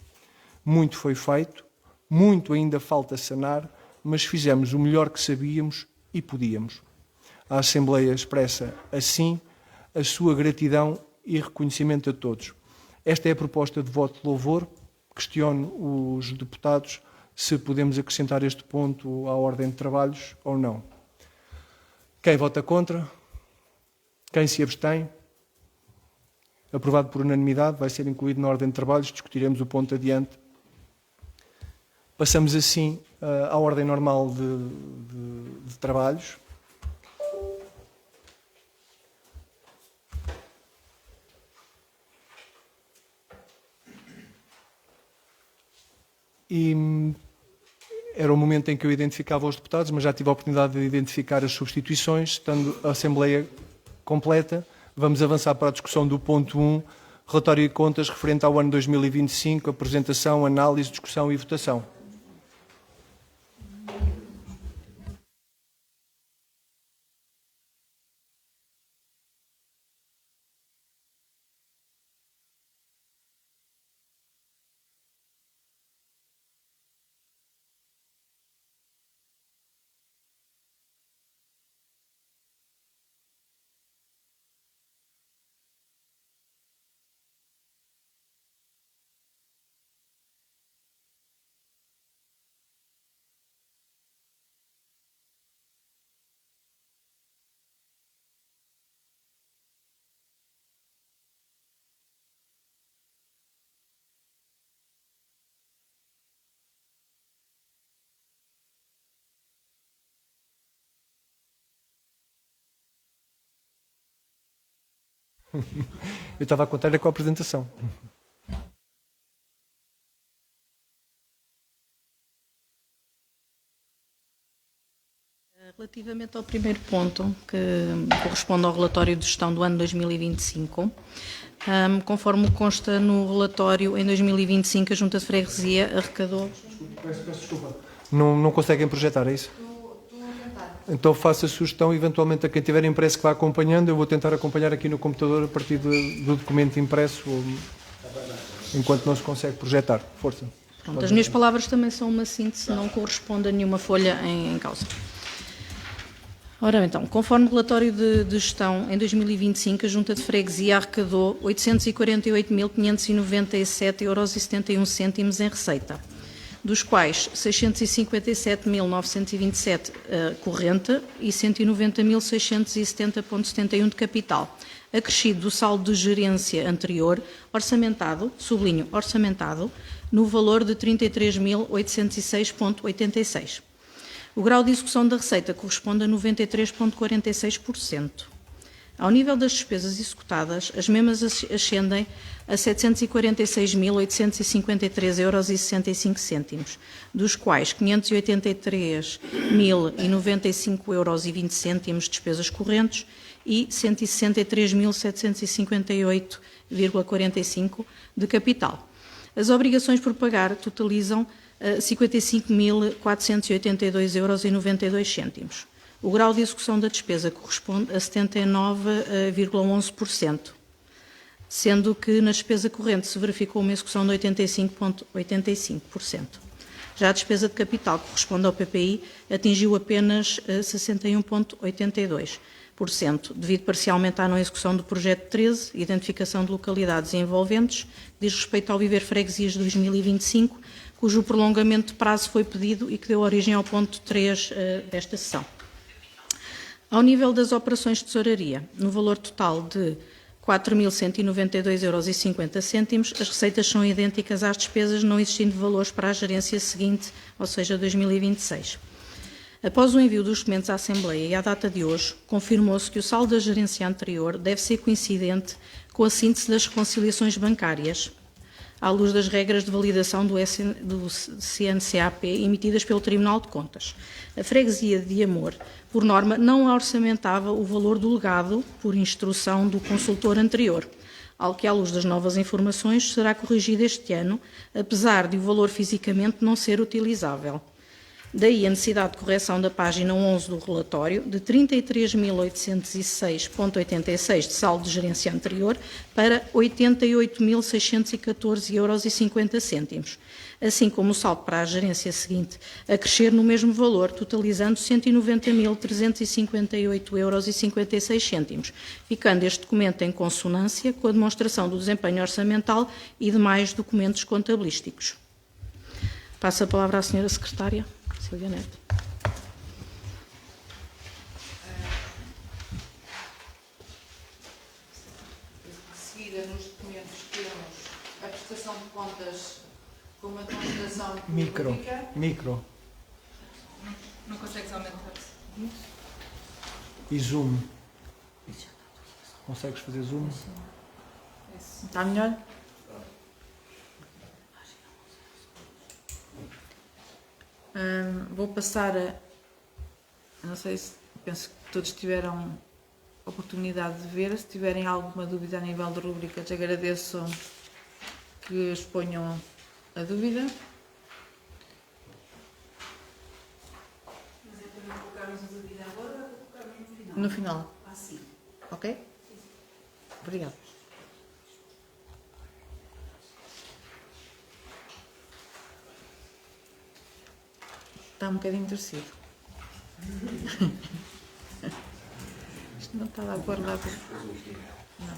Muito foi feito, muito ainda falta sanar, mas fizemos o melhor que sabíamos e podíamos. A Assembleia expressa, assim, a sua gratidão e reconhecimento a todos. Esta é a proposta de voto de louvor. Questiono os deputados se podemos acrescentar este ponto à ordem de trabalhos ou não. Quem vota contra? Quem se abstém? Aprovado por unanimidade, vai ser incluído na ordem de trabalhos, discutiremos o ponto adiante. Passamos assim à ordem normal de trabalhos. E era o momento em que eu identificava os deputados, mas já tive a oportunidade de identificar as substituições, estando a Assembleia completa. Vamos avançar para a discussão do ponto 1, relatório de contas referente ao ano 2025, apresentação, análise, discussão e votação. Eu estava a contar com a apresentação. Relativamente ao primeiro ponto, que corresponde ao relatório de gestão do ano 2025, conforme consta no relatório, em 2025 a Junta de Freguesia arrecadou... Peço desculpa. Não conseguem projetar, é isso? Estou a tentar. Então faço a sugestão, eventualmente, a quem tiver impresso que vá acompanhando. Eu vou tentar acompanhar aqui no computador a partir do documento impresso, enquanto não se consegue projetar. Força. Pronto, as minhas palavras também são uma síntese, não corresponde a nenhuma folha em causa. Ora, então, conforme o relatório de gestão, em 2025, a Junta de Freguesia arrecadou 848.597,71 € em receita, dos quais 657.927 corrente e 190.670,71 de capital, acrescido do saldo de gerência anterior, orçamentado, sublinho, orçamentado, no valor de 33.806,86. O grau de execução da receita corresponde a 93,46%. Ao nível das despesas executadas, as mesmas ascendem a 746.853,65 €, dos quais 583.095,20 € de despesas correntes e 163.758,45 € de capital. As obrigações por pagar totalizam 55.482,92 €. O grau de execução da despesa corresponde a 79,11%, sendo que na despesa corrente se verificou uma execução de 85,85%. Já a despesa de capital, que corresponde ao PPI, atingiu apenas 61,82%, devido parcialmente à não execução do projeto 13, identificação de localidades envolventes, que diz respeito ao Viver Freguesias 2025, cujo prolongamento de prazo foi pedido e que deu origem ao ponto 3 desta sessão. Ao nível das operações de tesouraria, no valor total de 4.192,50 €, as receitas são idênticas às despesas, não existindo valores para a gerência seguinte, ou seja, 2026. Após o envio dos documentos à Assembleia e à data de hoje, confirmou-se que o saldo da gerência anterior deve ser coincidente com a síntese das reconciliações bancárias, à luz das regras de validação do CNCAP emitidas pelo Tribunal de Contas. A freguesia de Amor, por norma, não orçamentava o valor do legado por instrução do consultor anterior, algo que, à luz das novas informações, será corrigido este ano, apesar de o valor fisicamente não ser utilizável. Daí a necessidade de correção da página 11 do relatório, de 33.806,86 de saldo de gerência anterior para 88.614,50 €, assim como o saldo para a gerência seguinte a crescer no mesmo valor, totalizando 190.358,56 €, ficando este documento em consonância com a demonstração do desempenho orçamental e demais documentos contabilísticos. Passo a palavra à Sra. Secretária. Silvia Neto. De seguida, nos documentos, temos a prestação de contas com uma demonstração pública. Micro. Não consegues aumentar? E zoom. Consegues fazer zoom? Está melhor? Vou passar a... Não sei se... Penso que todos tiveram oportunidade de ver. Se tiverem alguma dúvida a nível de rubricas, agradeço que exponham a dúvida. Mas é para não colocarmos a dúvida agora ou colocarmos no final? No final. Ah, sim. Ok? Obrigada. Está um bocadinho torcido. Isto não está a guardar. Não.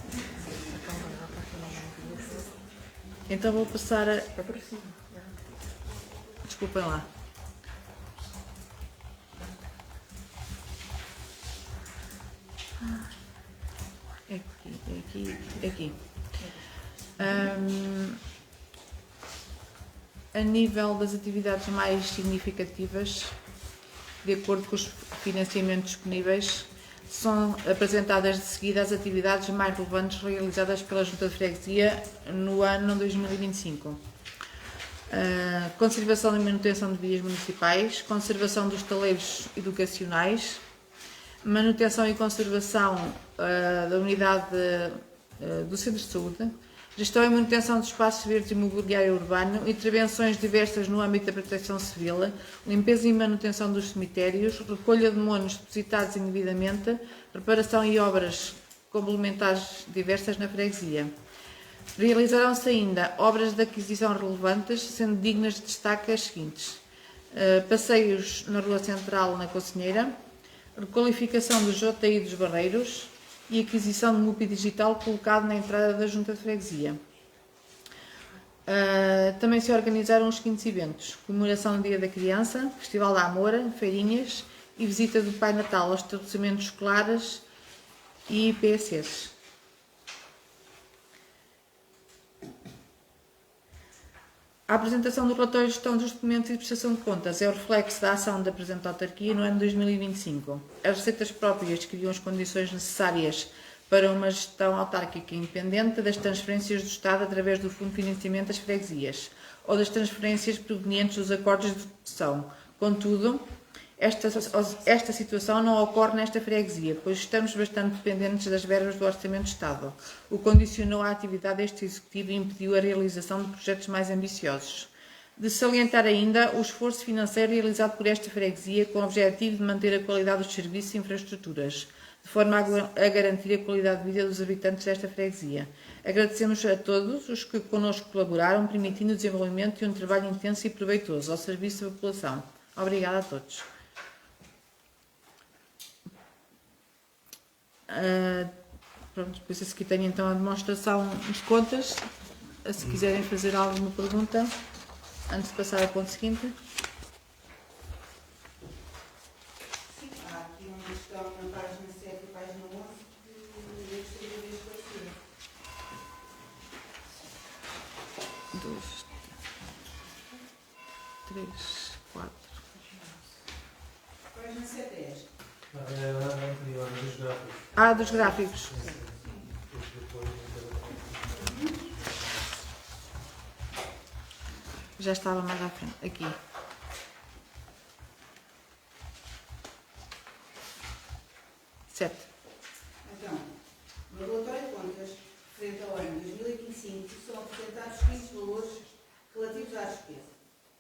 Então vou passar a... Desculpem lá. É aqui. A nível das atividades mais significativas, de acordo com os financiamentos disponíveis, São apresentadas de seguida as atividades mais relevantes realizadas pela Junta de Freguesia no ano 2025. Conservação e manutenção de vias municipais, conservação dos taleiros educacionais, manutenção e conservação da unidade do Centro de Saúde, gestão e manutenção de espaços verdes e mobiliário urbano, intervenções diversas no âmbito da proteção civil, limpeza e manutenção dos cemitérios, recolha de monos depositados indevidamente, reparação e obras complementares diversas na freguesia. Realizaram-se ainda obras de aquisição relevantes, sendo dignas de destaque as seguintes: passeios na Rua Central, na Conselheira, requalificação do JI dos Barreiros e aquisição de MUPI digital colocado na entrada da Junta de Freguesia. Também se organizaram os seguintes eventos: comemoração do Dia da Criança, Festival da Amora, feirinhas e visita do Pai Natal aos estabelecimentos escolares e IPSS. A apresentação do relatório de gestão dos documentos e de prestação de contas é o reflexo da ação da presente autarquia no ano 2025. As receitas próprias criam as condições necessárias para uma gestão autárquica independente das transferências do Estado através do Fundo de Financiamento das Freguesias ou das transferências provenientes dos acordos de execução. Contudo, esta situação não ocorre nesta freguesia, pois estamos bastante dependentes das verbas do Orçamento de Estado, o que condicionou a atividade deste Executivo e impediu a realização de projetos mais ambiciosos. De salientar ainda o esforço financeiro realizado por esta freguesia com o objetivo de manter a qualidade dos serviços e infraestruturas, de forma a garantir a qualidade de vida dos habitantes desta freguesia. Agradecemos a todos os que connosco colaboraram, permitindo o desenvolvimento de um trabalho intenso e proveitoso ao serviço da população. Obrigada a todos. Pronto, depois a seguir tenho então a demonstração de contas. Se quiserem fazer alguma pergunta antes de passar ao ponto seguinte. Há aqui uma questão na página 7 e página 11 que eu gostaria de esclarecer. 2, 3, 4. Página 7 é esta. Dos gráficos. Já estava mais à frente. Aqui. Sete. Então, no relatório de contas, referente ao ano 2025, são apresentados os seguintes valores relativos à despesa.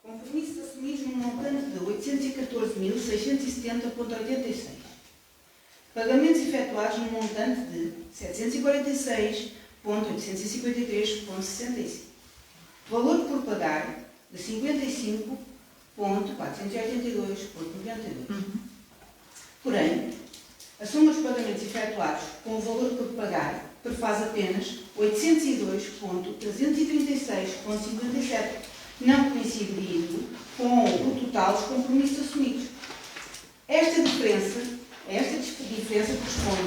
Compromissos assumidos num montante de 814.670,86. Pagamentos efetuados num montante de 746.853,65. Valor por pagar de 55.482,92. Porém, a soma dos pagamentos efetuados com o valor por pagar prefaz apenas 802.336,57, não coincidindo com o total dos compromissos assumidos. Esta diferença corresponde a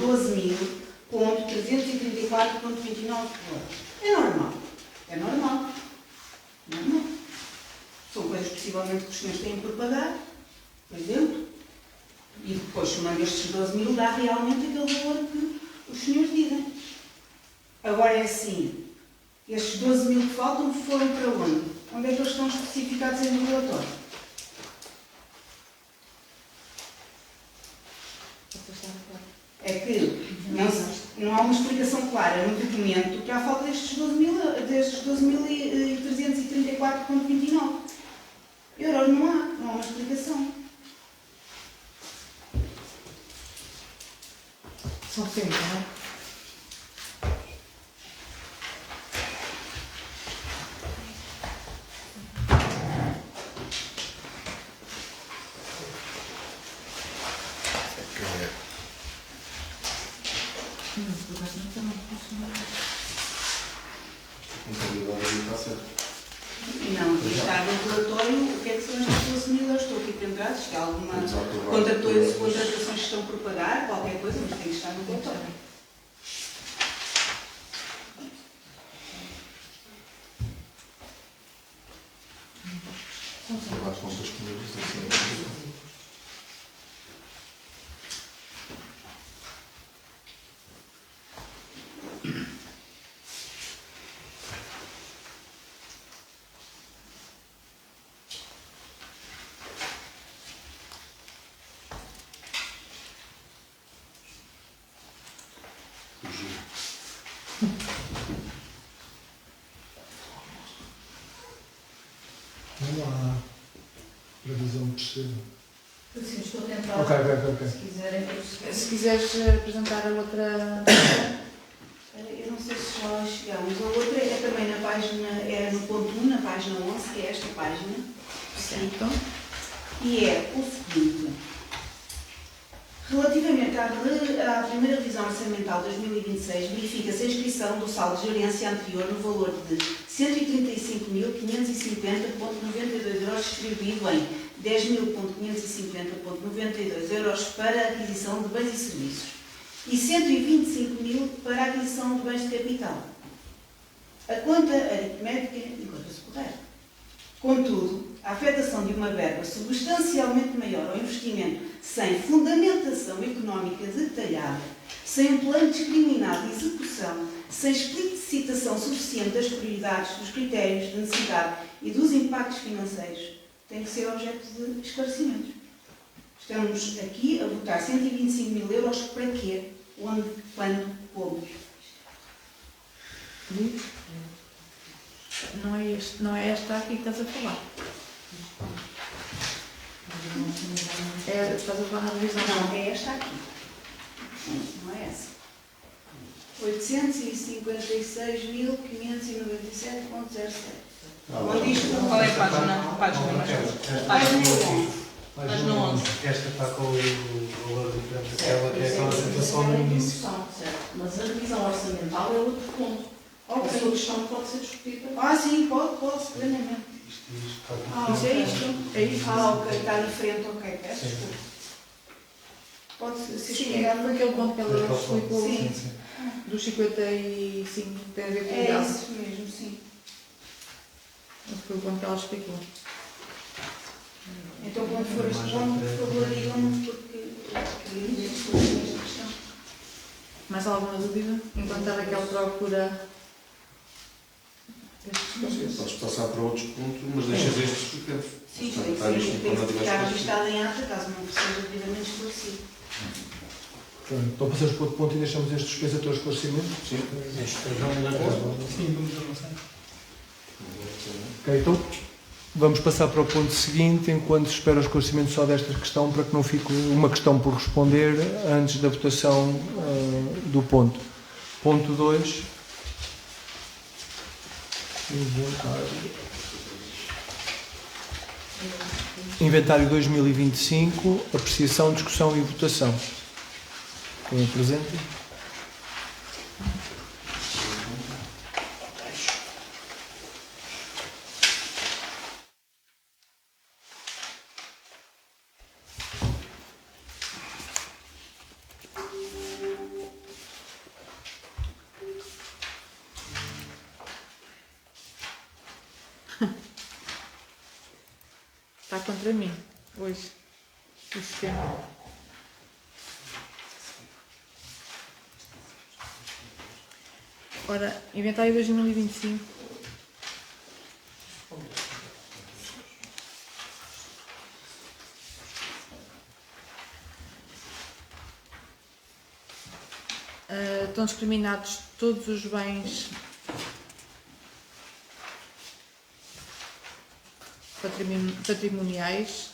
12.334,29 euros. É normal. É normal. Normal. São coisas possivelmente que os senhores têm por pagar, por exemplo, e depois, somando estes 12 mil, dá realmente aquele valor que os senhores dizem. Agora é assim, estes 12 mil que faltam foram para onde? Onde é que eles estão especificados aí no relatório? É que não há uma explicação clara no documento que há falta destes 12.334,29 euros. Não há uma explicação. São sempre, não é? Não, está no relatório o que é que são estes 12 mil euros. Estou aqui tentado, se há alguma contratações que estão por pagar, qualquer coisa, mas tem que estar no relatório. Não há previsão de descer. Sim, estou a tentar. Ok. Se quiserem, se quiseres apresentar a outra. Eu não sei se já lá chegámos. A outra é também na página, é no ponto 1, na página 11, que é esta página. Certo. E é o seguinte. Relativamente à primeira revisão orçamental de 2026, verifica-se a inscrição do saldo de gerência anterior no valor de 135.550,92 euros, distribuído em 10.550,92 euros para a aquisição de bens e serviços e 125.000 para a aquisição de bens de capital. A conta aritmética encontra-se correta. Contudo, a afetação de uma verba substancialmente maior ao investimento sem fundamentação económica detalhada, sem um plano discriminado de execução, sem explicitação suficiente das prioridades, dos critérios de necessidade e dos impactos financeiros, tem que ser objeto de esclarecimentos. Estamos aqui a votar 125.000 euros para quê? Onde, quando, como? Não é esta aqui que estás a falar. Estás a falar na revisão? Não, é esta aqui. Não é essa. 856.597,07. Onde isto? Qual é a página? Página 11. Página 11. Esta está com o valor diferente daquela que é aquela situação no início. Mas a revisão orçamental é outro ponto. A sua questão pode ser discutida. Sim, pode, plenamente. Isso é isto. É isto. Ok, está diferente, ok, peço desculpa. Pode ser Sim, explicado foi aquele ponto que ela explicou. Sim. Dos 55 tem a ver com o É dela. isso mesmo, sim. Esse foi o ponto que ela explicou. Então, quando for este ponto, por favor, digam-me, porque queria discutir esta questão. Mais alguma dúvida? Enquanto está Raquel procura estes Podes passar para outros pontos, mas deixas estes explicados. Sim, tem que ficar registado em ata, caso não seja devidamente esclarecido. Então passamos para outro ponto e deixamos este suspenso até o esclarecimento? Sim, vamos avançar. Ok, então vamos passar para o ponto seguinte, enquanto se espera o esclarecimento só desta questão, para que não fique uma questão por responder antes da votação do ponto. Ponto 2. Inventário 2025, apreciação, discussão e votação. Quem apresenta? Está contra mim, hoje, o sistema. Ora, inventário 2025. Estão discriminados todos os bens patrimoniais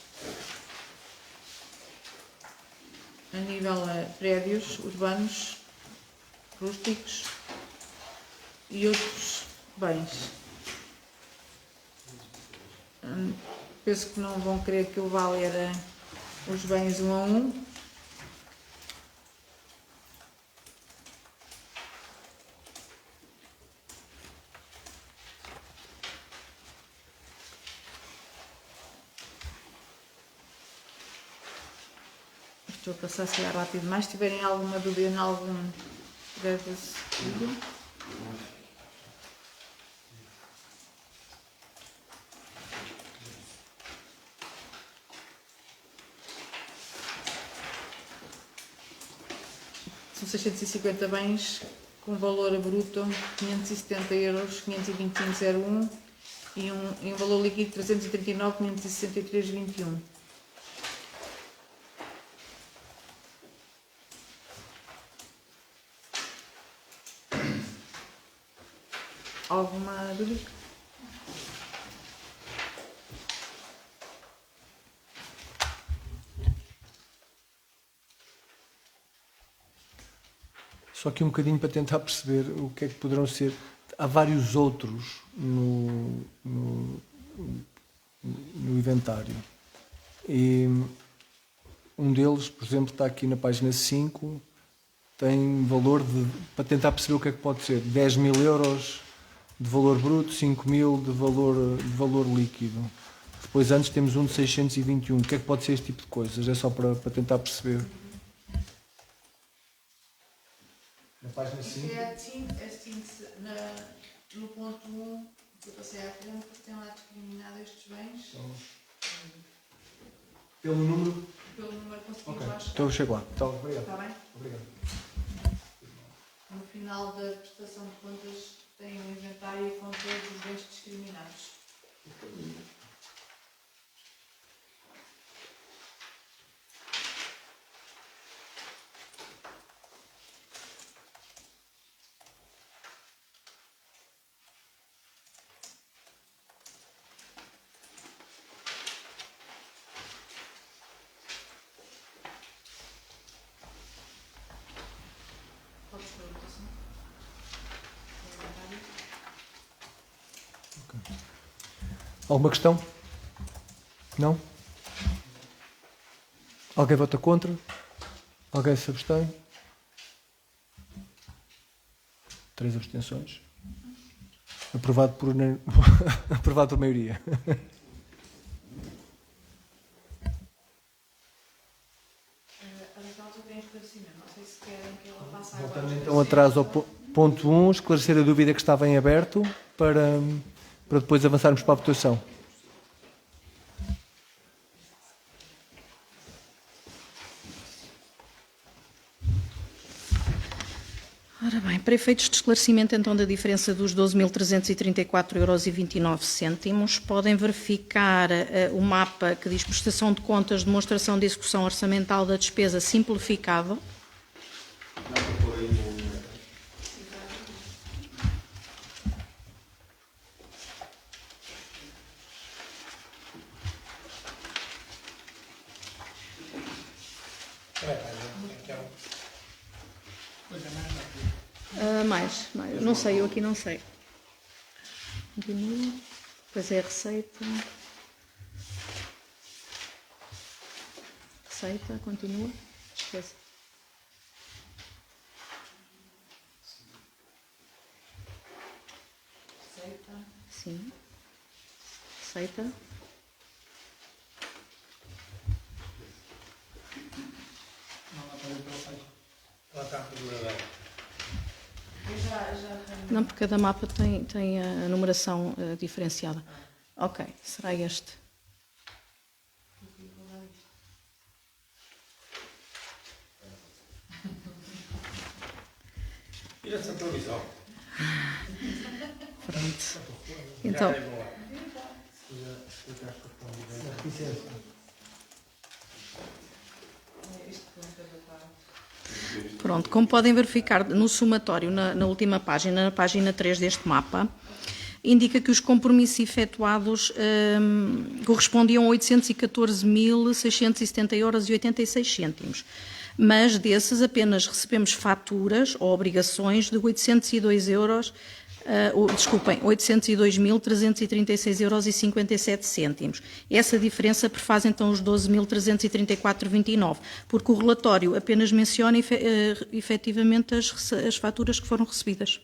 a nível prédios urbanos, rústicos e outros bens. Penso que não vão querer que eu vá ler os bens um a um. Estou a passar a ser rápido, mas se tiverem alguma dúvida em algum desse vídeo. São 650 bens com valor bruto 570 euros, 525,01 e um valor líquido 339.563,21. Alguma dúvida? Só que um bocadinho para tentar perceber o que é que poderão ser. Há vários outros no inventário. E um deles, por exemplo, está aqui na página 5, tem valor para tentar perceber o que é que pode ser. 10 mil euros de valor bruto, 5 mil de valor líquido. Depois antes temos um de 621. O que é que pode ser este tipo de coisas? É só para tentar perceber. Na página 5. É assim, no ponto 1, que eu passei à frente, tem lá discriminado estes bens. Pelo número? Pelo número conseguimos Ok, lá chegar. então eu chego lá. Então, obrigado. Está bem? Obrigado. No final da prestação de contas tem um inventário com todos os bens discriminados. Alguma questão? Não? Alguém vota contra? Alguém se abstém? 3 abstenções. Aprovado por maioria. A Natália tem esclarecimento. Não sei se querem que ela passe agora. Voltando então atrás ao ponto 1, esclarecer a dúvida que estava em aberto para depois avançarmos para a votação. Ora bem, para efeitos de esclarecimento então da diferença dos 12.334,29 €, podem verificar o mapa que diz prestação de contas, demonstração de execução orçamental da despesa simplificado. Mais, não sei, eu aqui não sei. Continua, depois é a receita. Receita, continua, despesa. Receita. Sim. Receita. Ela está a regular. Não, porque cada mapa tem a numeração diferenciada. Ok, será este. E essa provisão? Pronto. Então, pronto, como podem verificar no somatório, na última página, na página 3 deste mapa, indica que os compromissos efetuados correspondiam a 814.670,86 €, mas desses apenas recebemos faturas ou obrigações de 802.336,57 €. Essa diferença prefaz então os 12.334,29, porque o relatório apenas menciona efetivamente as faturas que foram recebidas.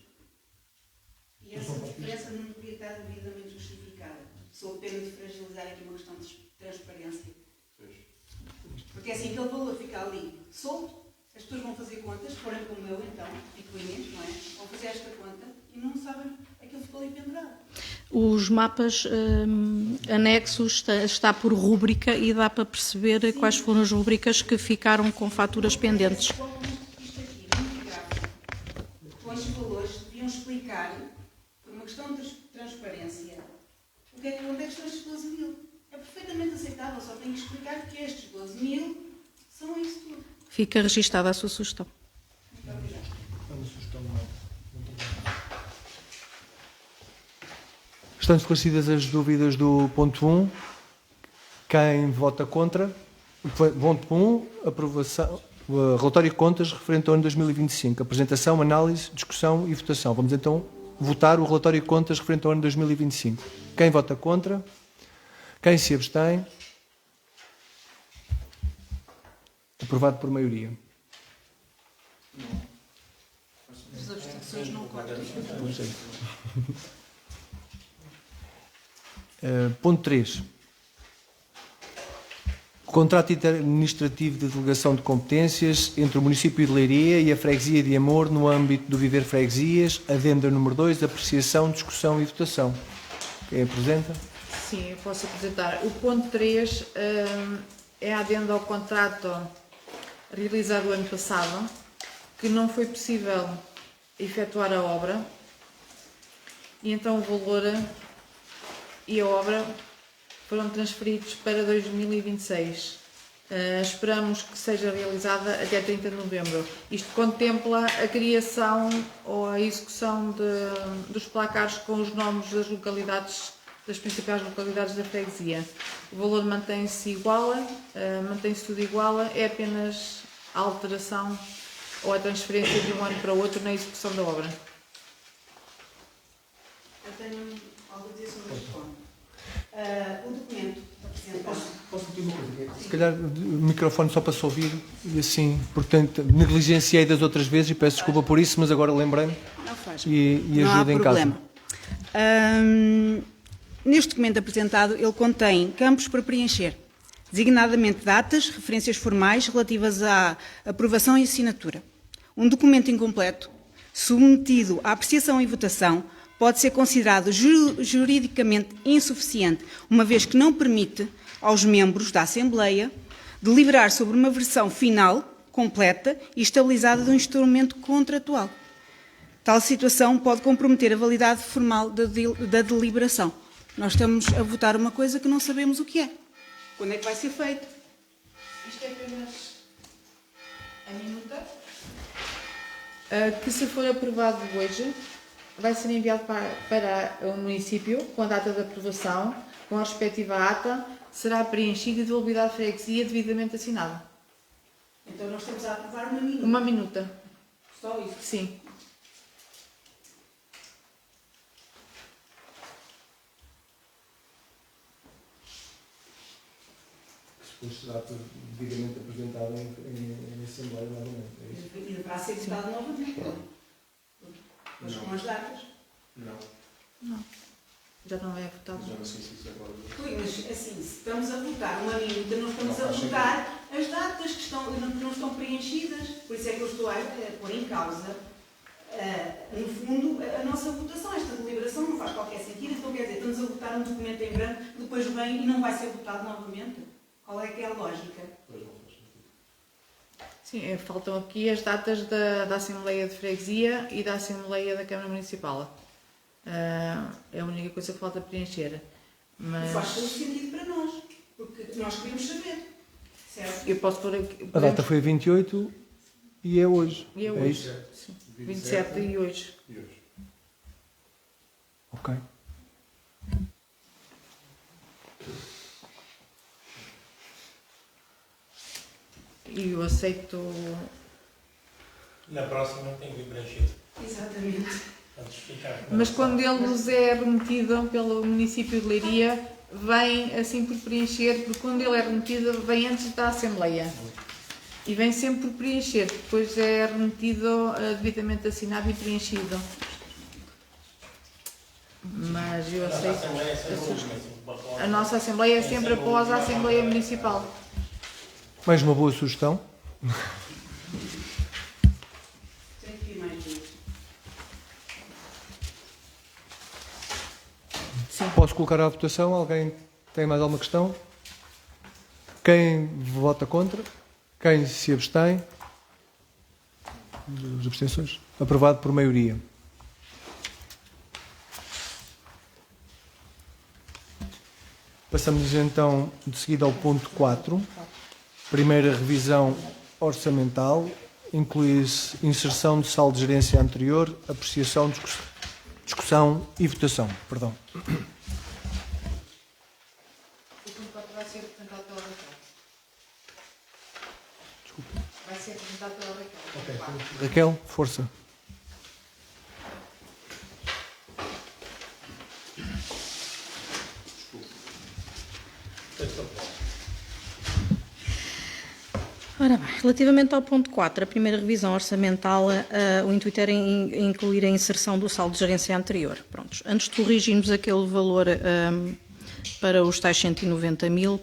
E essa diferença não podia estar devidamente justificada, sob pena de fragilizar aqui uma questão de transparência. Porque é assim, aquele valor fica ali solto, as pessoas vão fazer contas, se forem como eu então, e clientes, não é? Vão fazer esta conta e não sabem, aquilo ficou ali pendurado. Os mapas anexos está por rúbrica e dá para perceber quais foram as rúbricas que ficaram com faturas pendentes. Isto aqui, muito gráfico, com estes valores, deviam explicar, por uma questão de transparência, onde é que estão estes 12 mil. É perfeitamente aceitável, só tenho que explicar que estes 12 mil são isso tudo. Fica registada a sua sugestão. Muito obrigada. Estão esclarecidas as dúvidas do ponto 1. Quem vota contra? Ponto 1, aprovação. o relatório de contas referente ao ano 2025. Apresentação, análise, discussão e votação. Vamos então votar o relatório de contas referente ao ano 2025. Quem vota contra? Quem se abstém? Aprovado por maioria. As abstenções não contam. Ponto 3. Contrato administrativo de delegação de competências entre o município de Leiria e a freguesia de Amor no âmbito do Viver Freguesias, adenda número 2, apreciação, discussão e votação. Quem apresenta? Sim, eu posso apresentar. O ponto 3 é a adenda ao contrato realizado o ano passado, que não foi possível efetuar a obra, e então o valor e a obra foram transferidos para 2026. Esperamos que seja realizada até 30 de novembro. Isto contempla a criação ou a execução dos placares com os nomes das localidades, das principais localidades da freguesia. O valor mantém-se igual, mantém-se tudo igual, é apenas a alteração ou a transferência de um ano para o outro na execução da obra. Eu tenho algo a dizer sobre este ponto. O documento apresentado. Posso pedir uma coisa? Se calhar o microfone só para se ouvir e assim, portanto, negligenciei das outras vezes e peço desculpa por isso, mas agora lembrei-me e ajuda em casa. Neste documento apresentado, ele contém campos para preencher, designadamente datas, referências formais relativas à aprovação e assinatura. Um documento incompleto, submetido à apreciação e votação, pode ser considerado juridicamente insuficiente, uma vez que não permite aos membros da Assembleia deliberar sobre uma versão final, completa e estabilizada do instrumento contratual. Tal situação pode comprometer a validade formal da deliberação. Nós estamos a votar uma coisa que não sabemos o que é. Quando é que vai ser feito? Isto é apenas a minuta, que se for aprovado hoje, vai ser enviado para o município com a data de aprovação, com a respectiva ata, será preenchido e devolvido à freguesia devidamente assinado. Então nós estamos a aprovar uma minuta. Uma minuta. Só isso? Sim. Depois será devidamente apresentado em Assembleia novamente. É isso? E deverá ser votado novamente. Mas com as datas. Não. Já não é votado. Já não sei se isso agora. Mas assim, se estamos a votar uma minuta, não estamos a votar as datas que não estão preenchidas. Por isso é que eu estou a pôr em causa, no fundo, a nossa votação. Esta deliberação não faz qualquer sentido. Então, quer dizer, estamos a votar um documento em branco, depois vem e não vai ser votado novamente. Qual é que é a lógica? Sim, faltam aqui as datas da Assembleia de Freguesia e da Assembleia da Câmara Municipal. É a única coisa que falta preencher. Mas Faz todo sentido para nós, porque nós queremos saber. Certo? eu posso pôr aqui. A data foi 28 e é hoje. E é É hoje. isso? Sim. 27 e hoje. Ok. E eu aceito. Na próxima tem que vir preenchido. Exatamente. Antes de ficar. Mas quando ele nos é remetido pelo município de Leiria, vem assim por preencher, porque quando ele é remetido, vem antes da Assembleia. E vem sempre por preencher, depois é remetido devidamente assinado e preenchido. Mas eu aceito. A nossa Assembleia é sempre após a Assembleia Municipal. Mais uma boa sugestão. Tem que ir mais vezes. Posso colocar à votação? Alguém tem mais alguma questão? Quem vota contra? Quem se abstém? As abstenções? Aprovado por maioria. Passamos então de seguida ao ponto 4. Primeira revisão orçamental. Inclui-se inserção de saldo de gerência anterior, apreciação, discussão e votação. Perdão. O ponto 4 vai ser apresentado pela relatora. Desculpe. Vai ser apresentado pela Raquel. Ok. Raquel, força. Ora bem, relativamente ao ponto 4, a primeira revisão orçamental, o intuito era incluir a inserção do saldo de gerência anterior. Prontos. Antes de corrigirmos aquele valor para os tais 190 mil,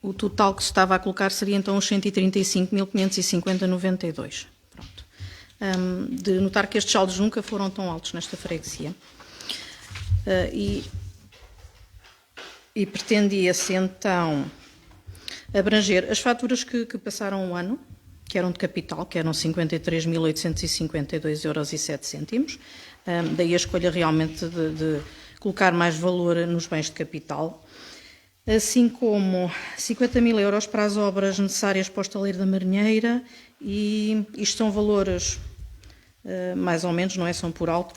o total que se estava a colocar seria então os 135.550,92. Pronto. De notar que estes saldos nunca foram tão altos nesta freguesia. E pretendia-se então abranger as faturas que passaram o ano, que eram de capital, que eram 53.852,07 euros. Daí a escolha realmente de colocar mais valor nos bens de capital, assim como 50 mil euros para as obras necessárias para o estaleiro da Marinheira, e isto são valores mais ou menos, não é? São por alto,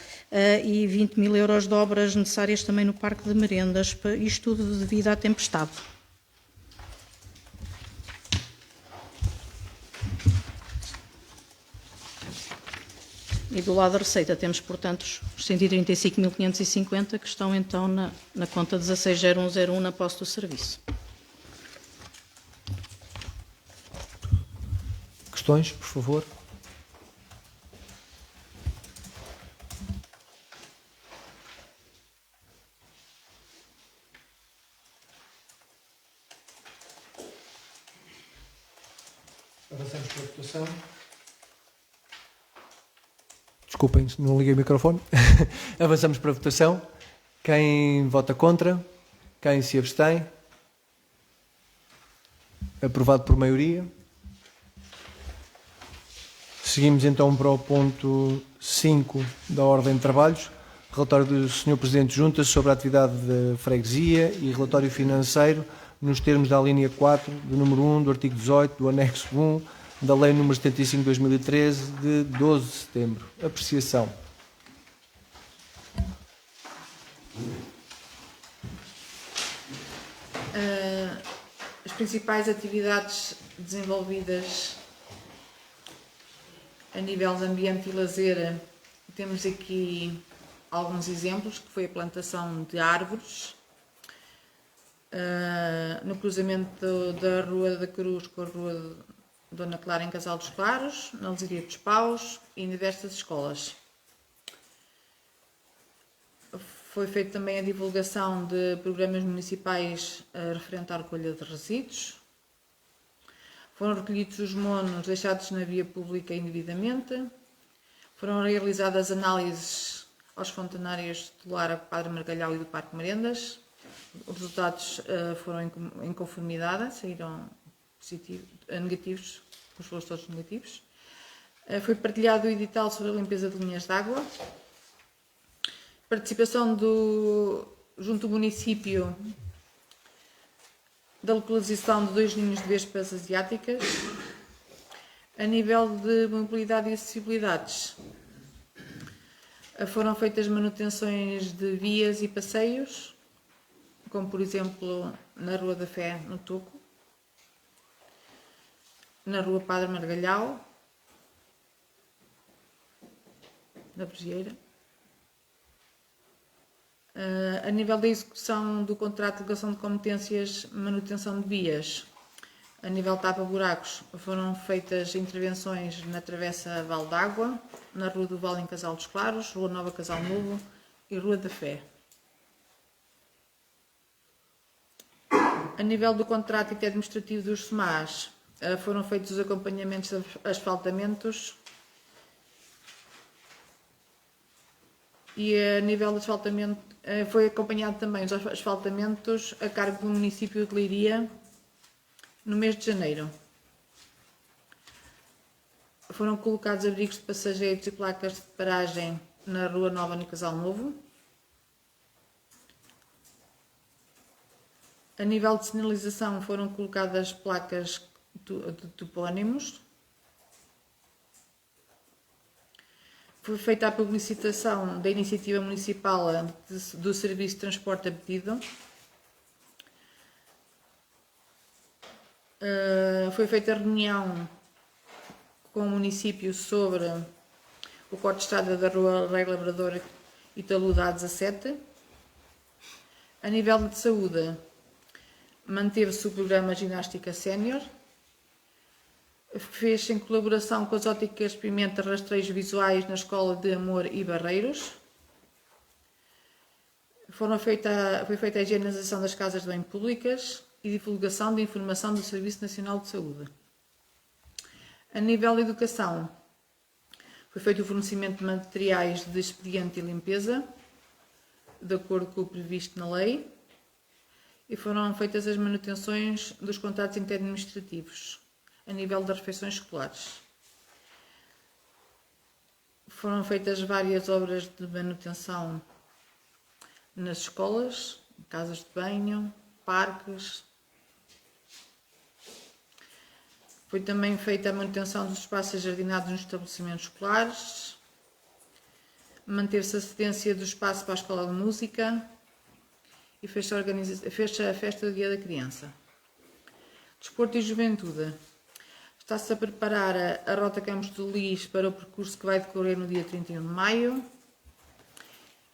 e 20 mil euros de obras necessárias também no Parque de Merendas, isto tudo devido à tempestade. E do lado da receita temos, portanto, os 135.550 que estão então na conta 160101 na posse do serviço. Questões, por favor? Avançamos para a votação. Desculpem, não liguei o microfone. Avançamos para a votação. Quem vota contra? Quem se abstém? Aprovado por maioria. Seguimos então para o ponto 5 da ordem de trabalhos. Relatório do Sr. Presidente de Junta sobre a atividade da freguesia e relatório financeiro nos termos da linha 4 do número 1 do artigo 18 do anexo 1 da Lei nº 75/2013 de 12 de setembro. Apreciação. As principais atividades desenvolvidas a nível de ambiente e lazer, temos aqui alguns exemplos, que foi a plantação de árvores, no cruzamento da Rua da Cruz com a Rua de Dona Clara em Casal dos Claros, na Lesaria dos Paus e em diversas escolas. Foi feita também a divulgação de programas municipais referente à recolha de resíduos. Foram recolhidos os monos deixados na via pública indevidamente. Foram realizadas análises aos fontanários do Lar Padre Margalhau e do Parque Merendas. Os resultados foram em conformidade, saíram negativos, os valores todos negativos. Foi partilhado o edital sobre a limpeza de linhas de água. Participação junto ao município da localização de 2 ninhos de vespas asiáticas. A nível de mobilidade e acessibilidades, foram feitas manutenções de vias e passeios, como por exemplo na Rua da Fé, no Toco, na Rua Padre Margalhau, na Brigheira. A nível da execução do contrato de delegação de competências manutenção de vias, a nível de tapa-buracos, foram feitas intervenções na Travessa Val d'Água, na Rua do Val em Casal dos Claros, Rua Nova Casal Novo e Rua da Fé. A nível do contrato administrativo dos SMAs, foram feitos os acompanhamentos de asfaltamentos e a nível de asfaltamento foi acompanhado também os asfaltamentos a cargo do município de Leiria no mês de janeiro. Foram colocados abrigos de passageiros e placas de paragem na Rua Nova no Casal Novo. A nível de sinalização foram colocadas placas de topónimos. Foi feita a publicitação da iniciativa municipal do Serviço de Transporte a Pedido. Foi feita reunião com o município sobre o corte de estrada da rua Rei Labrador e talude A17. A nível de saúde, manteve-se o programa Ginástica Sénior. Fez-se em colaboração com as óticas Pimenta rastreios visuais na Escola de Amor e Barreiros. Foi feita a higienização das casas de banho públicas e divulgação de informação do Serviço Nacional de Saúde. A nível de educação, foi feito o fornecimento de materiais de expediente e limpeza, de acordo com o previsto na lei, e foram feitas as manutenções dos contratos interadministrativos, a nível das refeições escolares. Foram feitas várias obras de manutenção nas escolas, casas de banho, parques. Foi também feita a manutenção dos espaços ajardinados nos estabelecimentos escolares. Manteve-se a cedência do espaço para a escola de música e fez-se a festa do Dia da Criança. Desporto e Juventude. Está-se a preparar a Rota Campos do Lis para o percurso que vai decorrer no dia 31 de maio.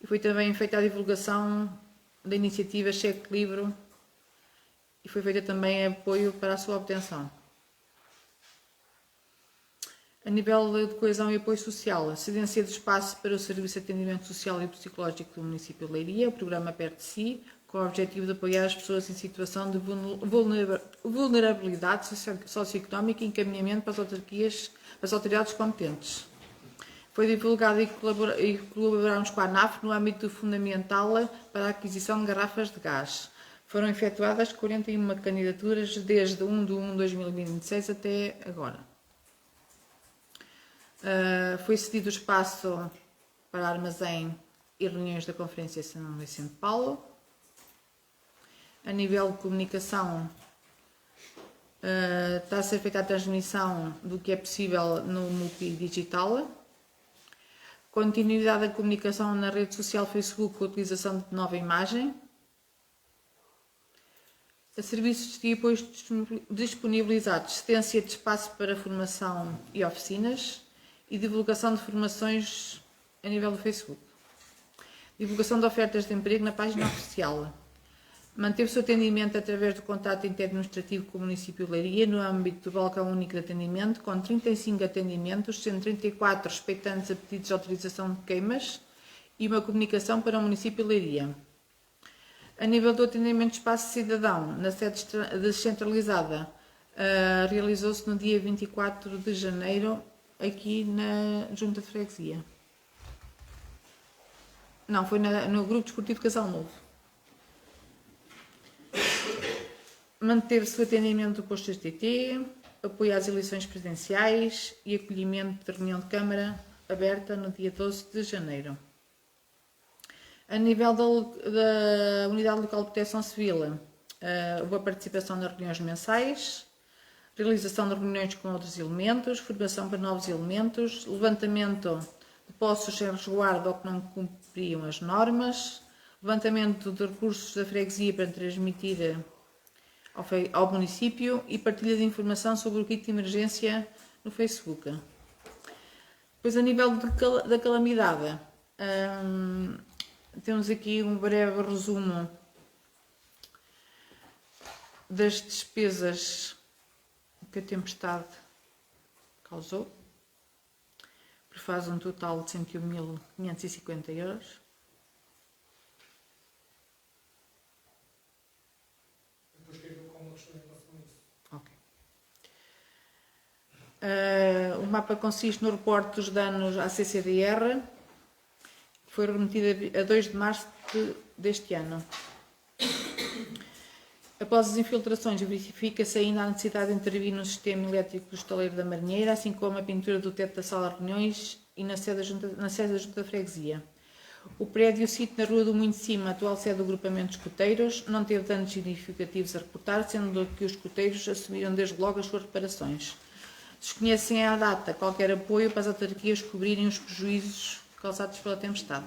E foi também feita a divulgação da iniciativa Cheque Livre e foi feita também apoio para a sua obtenção. A nível de coesão e apoio social, a cedência de espaço para o Serviço de Atendimento Social e Psicológico do município de Leiria, o programa Perto de Si, com o objetivo de apoiar as pessoas em situação de vulnerabilidade socioeconómica e encaminhamento para as autoridades competentes. Foi divulgado e colaboramos com a ANAF no âmbito fundamental para a aquisição de garrafas de gás. Foram efetuadas 41 candidaturas desde 1 de 1 de 2026 até agora. Foi cedido o espaço para armazém e reuniões da Conferência São Vicente de Paulo. A nível de comunicação, está a ser feita a transmissão do que é possível no MUPI digital. Continuidade da comunicação na rede social Facebook com a utilização de nova imagem. A serviços de apoio disponibilizados, cedência de espaço para formação e oficinas e divulgação de formações a nível do Facebook. Divulgação de ofertas de emprego na página oficial. Manteve-se o atendimento através do contato interadministrativo com o município de Leiria no âmbito do balcão único de atendimento, com 35 atendimentos, sendo 34 respeitantes a pedidos de autorização de queimas e uma comunicação para o município de Leiria. A nível do atendimento de espaço cidadão, na sede descentralizada, realizou-se no dia 24 de janeiro, aqui na Junta de Freguesia. Não, foi no Grupo Desportivo Casal Novo. Manteve-se o atendimento do posto STT, apoio às eleições presidenciais e acolhimento de reunião de Câmara aberta no dia 12 de janeiro. A nível da Unidade Local de Proteção Civil, houve a participação nas reuniões mensais, realização de reuniões com outros elementos, formação para novos elementos, levantamento de postos sem resguardo ou que não cumpriam as normas, levantamento de recursos da freguesia para transmitir ao município e partilha de informação sobre o kit de emergência no Facebook. Depois, a nível da calamidade, temos aqui um breve resumo das despesas que a tempestade causou, que faz um total de 101.550 euros. O mapa consiste no reporte dos danos à CCDR, que foi remetido a 2 de março deste ano. Após as infiltrações, verifica-se ainda a necessidade de intervir no sistema elétrico do estaleiro da Marinheira, assim como a pintura do teto da sala de reuniões e na sede da Junta de Freguesia. O prédio sito na Rua do Moinho de Cima, atual sede do agrupamento de escoteiros, não teve danos significativos a reportar, sendo que os escoteiros assumiram desde logo as suas reparações. Desconhecem à data qualquer apoio para as autarquias cobrirem os prejuízos causados pela tempestade.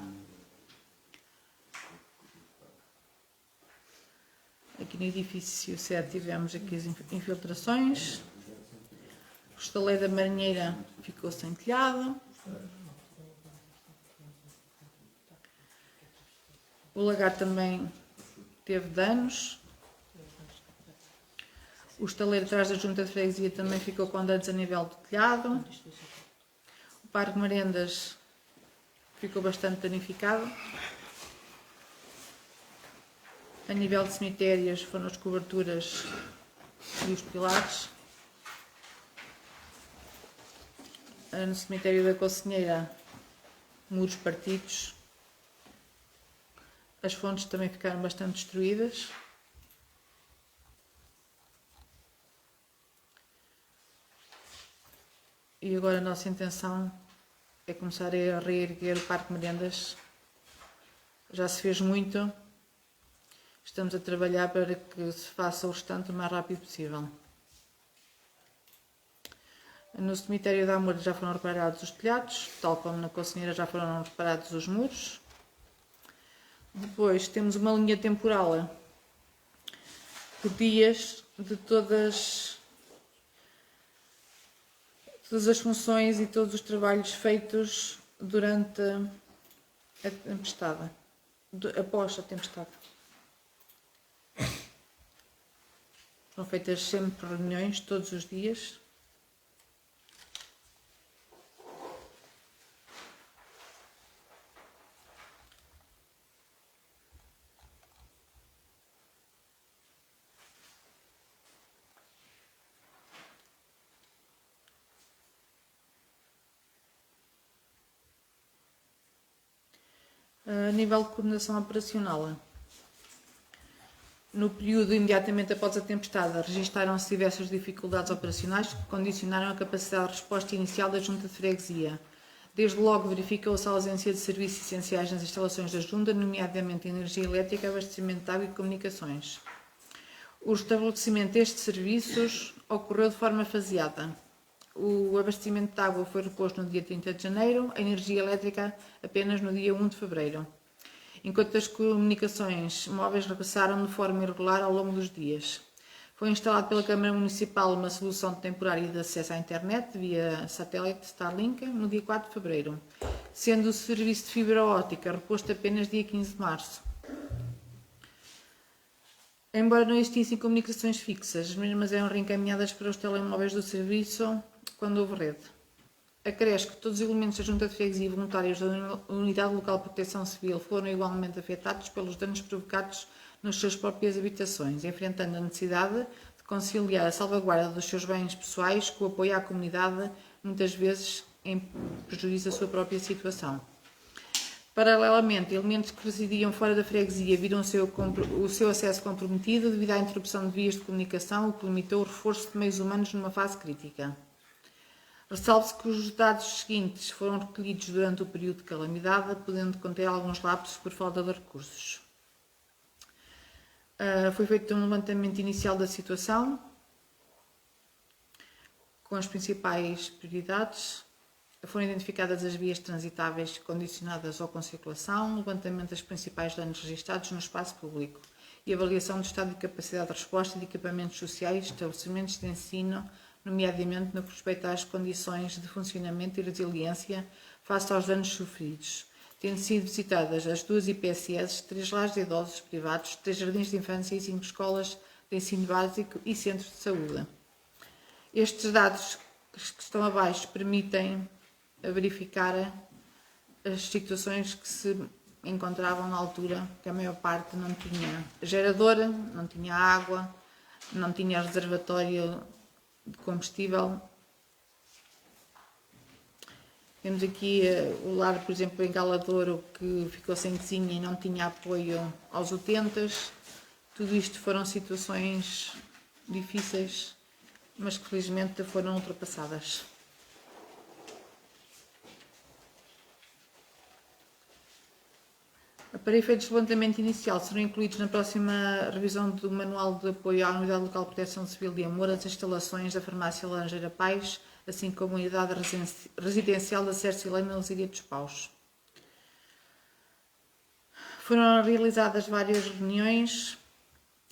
Aqui no edifício 7 tivemos aqui as infiltrações. O estaleiro da Marinheira ficou sem telhado. O lagar também teve danos. O estaleiro atrás da Junta de Freguesia também ficou com danos a nível do telhado. O Parque Merendas ficou bastante danificado. A nível de cemitérios foram as coberturas e os pilares. No cemitério da Conselheira, muros partidos. As fontes também ficaram bastante destruídas. E agora a nossa intenção é começar a reerguer o Parque Merendas. Já se fez muito. Estamos a trabalhar para que se faça o restante o mais rápido possível. No cemitério da Amor já foram reparados os telhados, tal como na Conselheira já foram reparados os muros. Depois temos uma linha temporal por dias de todas as funções e todos os trabalhos feitos durante a tempestade, após a tempestade. Foram feitas sempre reuniões, todos os dias. A nível de coordenação operacional, no período imediatamente após a tempestade, registaram-se diversas dificuldades operacionais que condicionaram a capacidade de resposta inicial da Junta de Freguesia. Desde logo verificou-se a ausência de serviços essenciais nas instalações da Junta, nomeadamente energia elétrica, abastecimento de água e comunicações. O restabelecimento destes serviços ocorreu de forma faseada. O abastecimento de água foi reposto no dia 30 de janeiro, a energia elétrica apenas no dia 1 de fevereiro, enquanto as comunicações móveis regressaram de forma irregular ao longo dos dias. Foi instalado pela Câmara Municipal uma solução temporária de acesso à internet via satélite Starlink no dia 4 de fevereiro, sendo o serviço de fibra óptica reposto apenas dia 15 de março. Embora não existissem comunicações fixas, as mesmas eram reencaminhadas para os telemóveis do serviço quando houve rede. Acresce que todos os elementos da Junta de Freguesia e voluntários da Unidade Local de Proteção Civil foram igualmente afetados pelos danos provocados nas suas próprias habitações, enfrentando a necessidade de conciliar a salvaguarda dos seus bens pessoais com o apoio à comunidade, muitas vezes em prejuízo da sua própria situação. Paralelamente, elementos que residiam fora da freguesia viram o seu acesso comprometido devido à interrupção de vias de comunicação, o que limitou o reforço de meios humanos numa fase crítica. Ressalve-se que os dados seguintes foram recolhidos durante o período de calamidade, podendo conter alguns lapsos por falta de recursos. Foi feito um levantamento inicial da situação, com as principais prioridades. Foram identificadas as vias transitáveis condicionadas ou com circulação, levantamento dos principais danos registados no espaço público e avaliação do estado de capacidade de resposta de equipamentos sociais, estabelecimentos de ensino, nomeadamente no que respeita às condições de funcionamento e resiliência face aos danos sofridos, tendo sido visitadas as 2 IPSS, 3 lares de idosos privados, 3 jardins de infância e 5 escolas de ensino básico e centros de saúde. Estes dados que estão abaixo permitem verificar as situações que se encontravam na altura, que a maior parte não tinha gerador, não tinha água, não tinha reservatório de combustível. Temos aqui o lar, por exemplo, em Galadouro, que ficou sem cozinha e não tinha apoio aos utentes. Tudo isto foram situações difíceis, mas que felizmente foram ultrapassadas. Para efeitos de levantamento inicial, serão incluídos na próxima revisão do Manual de Apoio à Unidade Local de Proteção Civil de Amor as instalações da Farmácia Laranjeira Pais, assim como a Unidade Residencial da Sércia Helena Lusíria dos Paus. Foram realizadas várias reuniões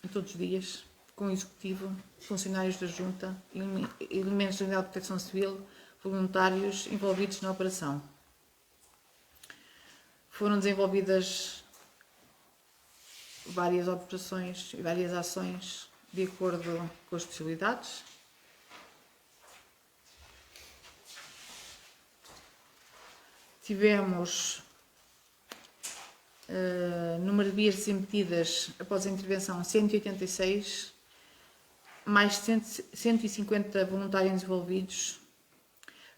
todos os dias, com o Executivo, funcionários da Junta, elementos da Unidade de Proteção Civil, voluntários envolvidos na operação. Foram desenvolvidas várias operações e várias ações de acordo com as possibilidades. Tivemos número de vias desimpedidas após a intervenção 186, mais 150 voluntários envolvidos.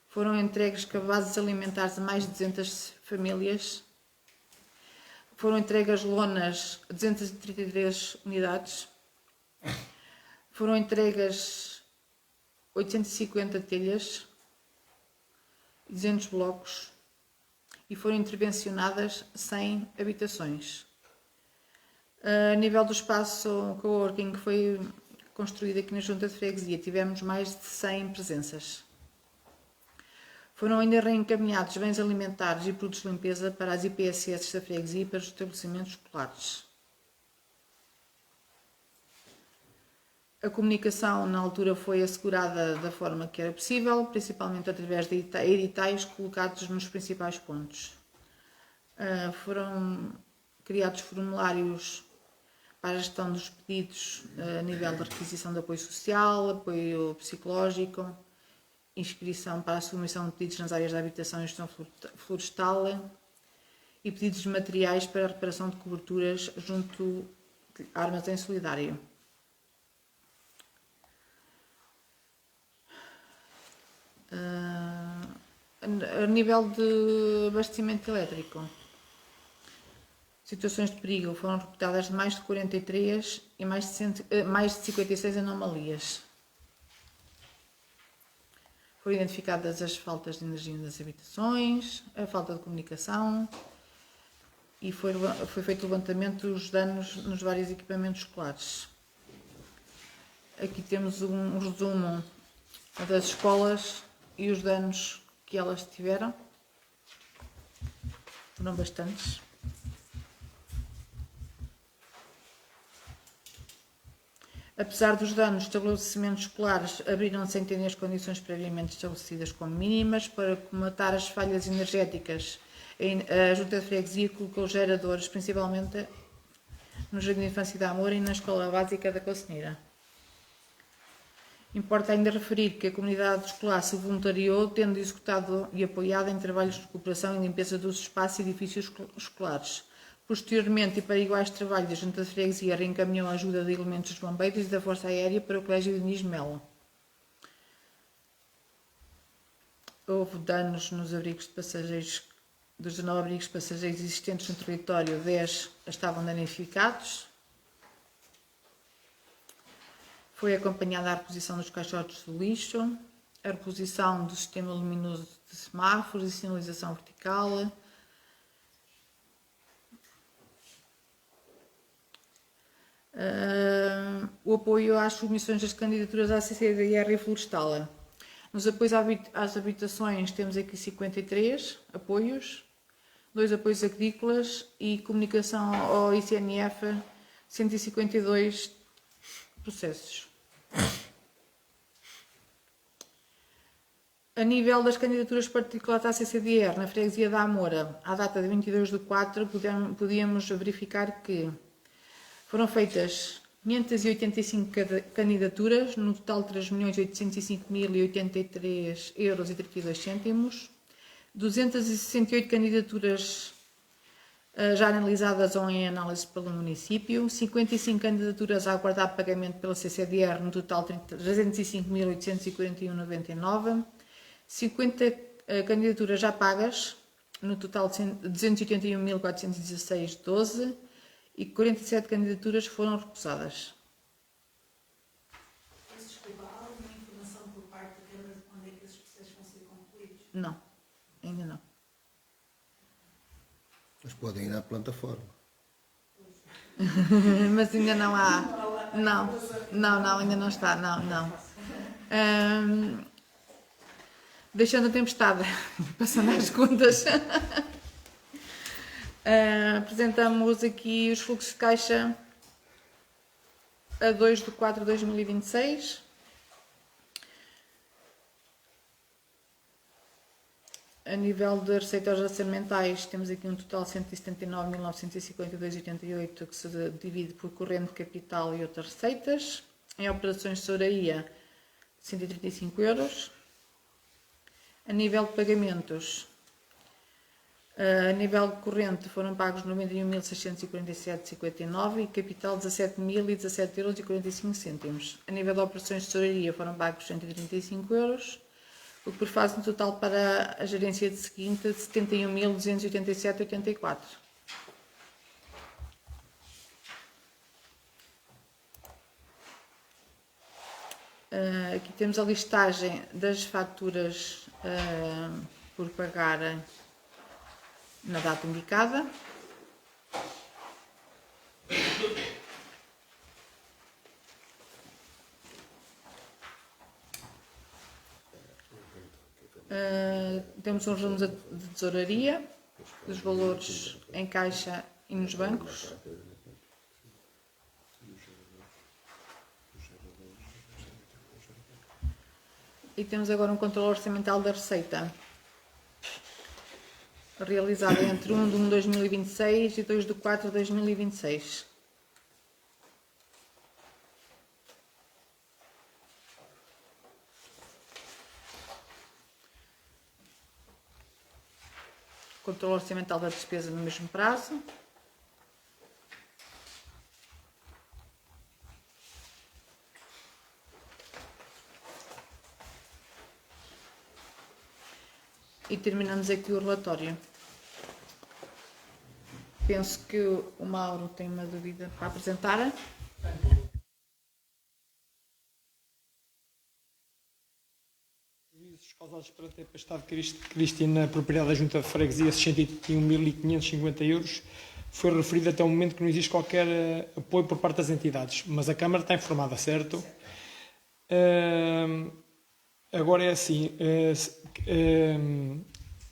Foram entregues cabazes alimentares a mais de 200 famílias. Foram entregues lonas a 233 unidades. Foram entregues 850 telhas, 200 blocos. E foram intervencionadas 100 habitações. A nível do espaço coworking que foi construído aqui na Junta de Freguesia, tivemos mais de 100 presenças. Foram ainda reencaminhados bens alimentares e produtos de limpeza para as IPSS da Freguesia e para os estabelecimentos escolares. A comunicação na altura foi assegurada da forma que era possível, principalmente através de editais colocados nos principais pontos. Foram criados formulários para a gestão dos pedidos a nível de requisição de apoio social, apoio psicológico, inscrição para a submissão de pedidos nas áreas da habitação e gestão florestal e pedidos de materiais para a reparação de coberturas junto a Armazém Solidário. A nível de abastecimento elétrico, situações de perigo foram reportadas de mais de 43 e mais de 56 anomalias. Foram identificadas as faltas de energia nas habitações, a falta de comunicação e foi feito o levantamento dos danos nos vários equipamentos escolares. Aqui temos um resumo das escolas e os danos que elas tiveram. Foram bastantes. Apesar dos danos, os estabelecimentos escolares abriram-se a entender as condições previamente estabelecidas como mínimas. Para comatar as falhas energéticas, a Junta de Freguesia colocou geradores, principalmente no Jardim de Infância da Amor e na Escola Básica da Conselheira. Importa ainda referir que a comunidade escolar se voluntariou, tendo executado e apoiado em trabalhos de recuperação e limpeza dos espaços e edifícios escolares. Posteriormente, e para iguais trabalhos, a Junta de Freguesia reencaminhou a ajuda de elementos dos bombeiros e da Força Aérea para o Colégio de Nis Melo. Houve danos nos abrigos de passageiros. Dos 19 abrigos de passageiros existentes no território, 10 estavam danificados. Foi acompanhada a reposição dos caixotes do lixo, a reposição do sistema luminoso de semáforos e sinalização vertical, o apoio às submissões das candidaturas à CCDR e Florestal. Nos apoios às habitações temos aqui 53 apoios, 2 apoios agrícolas e comunicação ao ICNF 152 processos. A nível das candidaturas particulares à CCDR na Freguesia da Amora, à data de 22/4, podíamos verificar que foram feitas 585 candidaturas, no total 3.805.083 euros e 32 cêntimos, 268 candidaturas já analisadas ou em análise pelo município, 55 candidaturas a aguardar pagamento pela CCDR, no total 305.841,99, 50 candidaturas já pagas, no total 281.416,12 e 47 candidaturas foram recusadas. Desculpa, há alguma informação por parte da Câmara de quando é que esses processos vão ser concluídos? Não, ainda não. Mas podem ir à plataforma. Mas ainda não há. Não, ainda não está. Não. Deixando a tempestade, passando às contas. Apresentamos aqui os fluxos de caixa a 2/4/2026. A nível de receitas orçamentais, temos aqui um total de 179.952,88 que se divide por corrente, capital e outras receitas. Em operações de tesouraria, 135 euros. A nível de pagamentos, a nível de corrente foram pagos 91.647,59 e capital 17.017,45 euros. A nível de operações de tesouraria foram pagos 135 euros, o que faz um total para a gerência de seguinte de 71.287,84. Aqui temos a listagem das faturas por pagar na data indicada. Temos um resumo de tesouraria, dos valores em caixa e nos bancos. E temos agora um controle orçamental da receita, realizado entre 1/1/2026 e 2/4/2026. Controle orçamental da despesa no mesmo prazo. E terminamos aqui o relatório. Penso que o Mauro tem uma dúvida para apresentar. Serviços causados pela tempestade Cristina, propriedade da Junta de Freguesia, 61.550 euros. Foi referido até o momento que não existe qualquer apoio por parte das entidades, mas a Câmara está informada, certo? Agora é assim,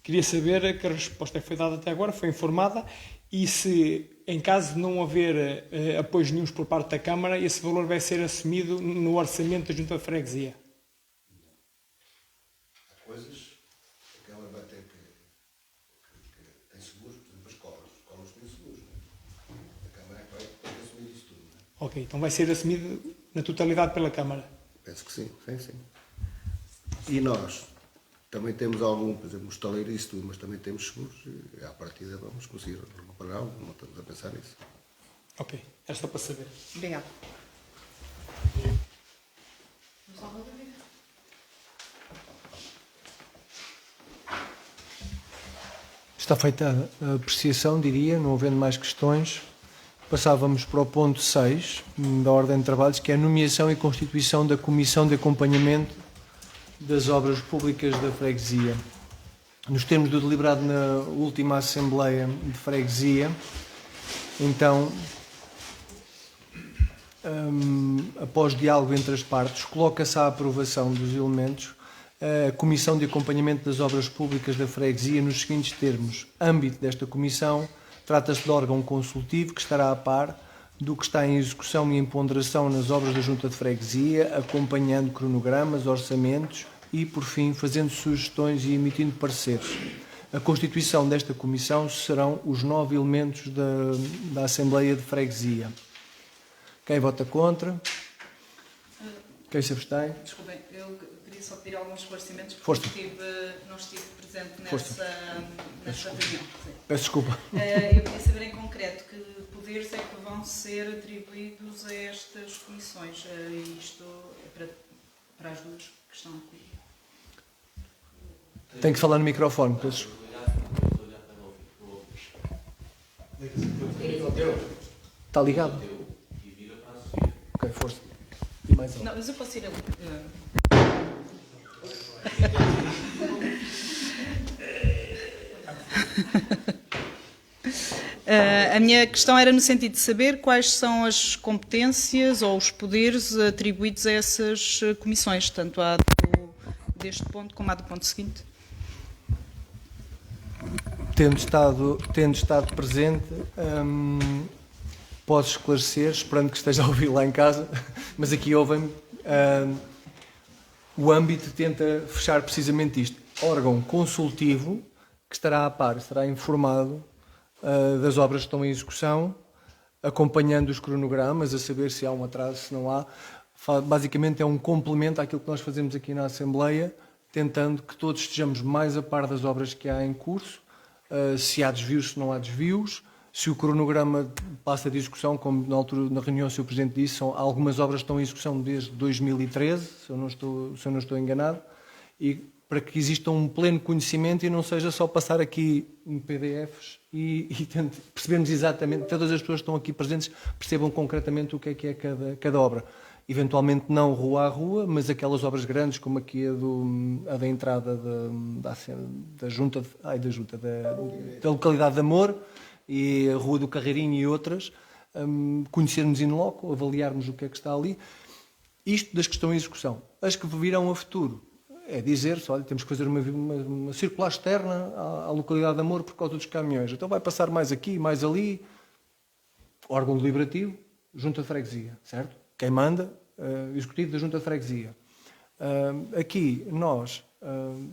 queria saber que a resposta que foi dada até agora foi informada e se, em caso de não haver apoios nenhuns por parte da Câmara, esse valor vai ser assumido no orçamento da Junta de Freguesia. Há coisas que a Câmara vai ter que tem seguros, por exemplo, as escolas têm seguros. Não é? A Câmara é que vai ter que assumir isso tudo. Não é? Ok, então vai ser assumido na totalidade pela Câmara. Penso que sim, sim. E nós também temos algum, por exemplo, os taleiros e isso tudo, mas também temos seguros e à partida vamos conseguir recuperá-lo, não estamos a pensar nisso. Ok, é só para saber. Obrigada. Está feita a apreciação, diria, não havendo mais questões. Passávamos para o ponto 6 da ordem de trabalhos, que é a nomeação e constituição da Comissão de Acompanhamento das Obras Públicas da Freguesia. Nos termos do deliberado na última Assembleia de Freguesia, então, após diálogo entre as partes, coloca-se à aprovação dos elementos a Comissão de Acompanhamento das Obras Públicas da Freguesia nos seguintes termos. Âmbito desta Comissão: trata-se de órgão consultivo que estará a par do que está em execução e em ponderação nas obras da Junta de Freguesia, acompanhando cronogramas, orçamentos e, por fim, fazendo sugestões e emitindo pareceres. A constituição desta comissão serão os 9 elementos da Assembleia de Freguesia. Quem vota contra? Quem se abstém? Desculpem, eu queria só pedir alguns esclarecimentos Força. porque não estive presente nessa reunião. Peço desculpa. Eu queria saber em concreto que poderes é que vão ser atribuídos a estas comissões. Isto é para as duas que estão aqui. Tem que falar no microfone. Está ligado? Ok, força. E mais um. Não, mas eu posso ir ali. A minha questão era no sentido de saber quais são as competências ou os poderes atribuídos a essas comissões, tanto a deste ponto como a do ponto seguinte. Tendo estado presente, posso esclarecer, esperando que esteja a ouvir lá em casa, mas aqui ouvem-me. O âmbito tenta fechar precisamente isto. Órgão consultivo que estará a par, estará informado das obras que estão em execução, acompanhando os cronogramas, a saber se há um atraso, se não há. Basicamente é um complemento àquilo que nós fazemos aqui na Assembleia, tentando que todos estejamos mais a par das obras que há em curso, se há desvios, se não há desvios, se o cronograma passa de execução, como na altura, na reunião o Sr. Presidente disse, algumas obras estão em execução desde 2013, se eu não estou enganado, e para que exista um pleno conhecimento e não seja só passar aqui em PDFs e percebermos exatamente, todas as pessoas que estão aqui presentes percebam concretamente o que é cada obra. Eventualmente não rua a rua, mas aquelas obras grandes como aqui a da entrada da localidade de Amor e a Rua do Carreirinho e outras, conhecermos in loco, avaliarmos o que é que está ali. Isto das que estão em execução. As que virão a futuro é dizer-se, olha, temos que fazer uma circular externa à localidade de Amor por causa dos caminhões. Então vai passar mais aqui, mais ali. Órgão deliberativo, junta de freguesia, certo? Quem manda, executivo da junta de freguesia. Aqui nós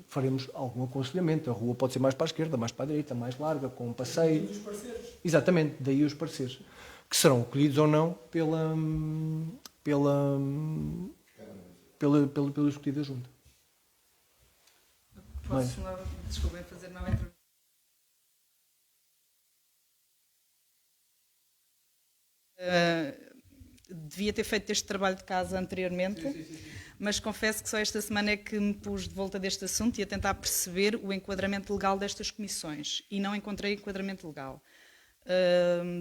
faremos algum aconselhamento. A rua pode ser mais para a esquerda, mais para a direita, mais larga, com um passeio. Daí os parceiros. Exatamente, daí os parceiros. Que serão acolhidos ou não pelo executivo da junta. Posso, desculpem, fazer uma intervenção? Devia ter feito este trabalho de casa anteriormente, sim. Mas confesso que só esta semana é que me pus de volta deste assunto e a tentar perceber o enquadramento legal destas comissões e não encontrei enquadramento legal.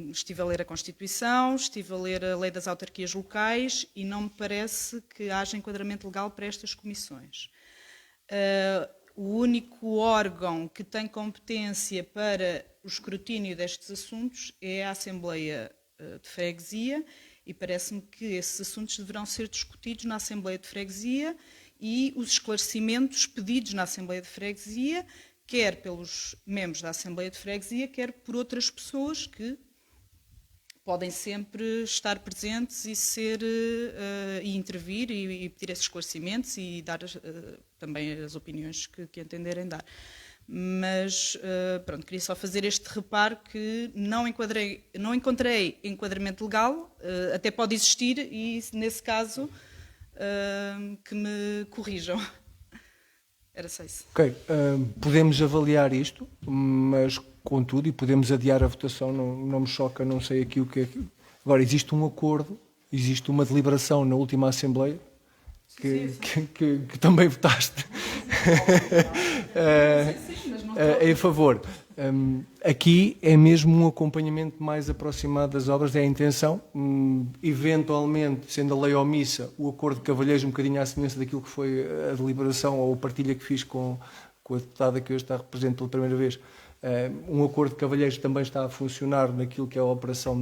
Estive a ler a Constituição, estive a ler a Lei das Autarquias Locais e não me parece que haja enquadramento legal para estas comissões. O único órgão que tem competência para o escrutínio destes assuntos é a Assembleia de Freguesia e parece-me que esses assuntos deverão ser discutidos na Assembleia de Freguesia e os esclarecimentos pedidos na Assembleia de Freguesia, quer pelos membros da Assembleia de Freguesia, quer por outras pessoas que podem sempre estar presentes e intervir e pedir esses esclarecimentos e dar também as opiniões que entenderem dar. Mas, pronto, queria só fazer este reparo que não encontrei enquadramento legal, até pode existir e, nesse caso, que me corrijam. Era só isso. Ok, podemos avaliar isto, mas contudo, e podemos adiar a votação, não me choca, não sei aqui o que é. Agora, existe um acordo, existe uma deliberação na última Assembleia, que também votaste em favor. Aqui é mesmo um acompanhamento mais aproximado das obras, é a intenção. Eventualmente, sendo a lei omissa, o acordo de cavalheiros, um bocadinho à semelhança daquilo que foi a deliberação ou a partilha que fiz com a deputada que hoje está representando pela primeira vez. Um acordo de cavalheiros também está a funcionar naquilo que é a operação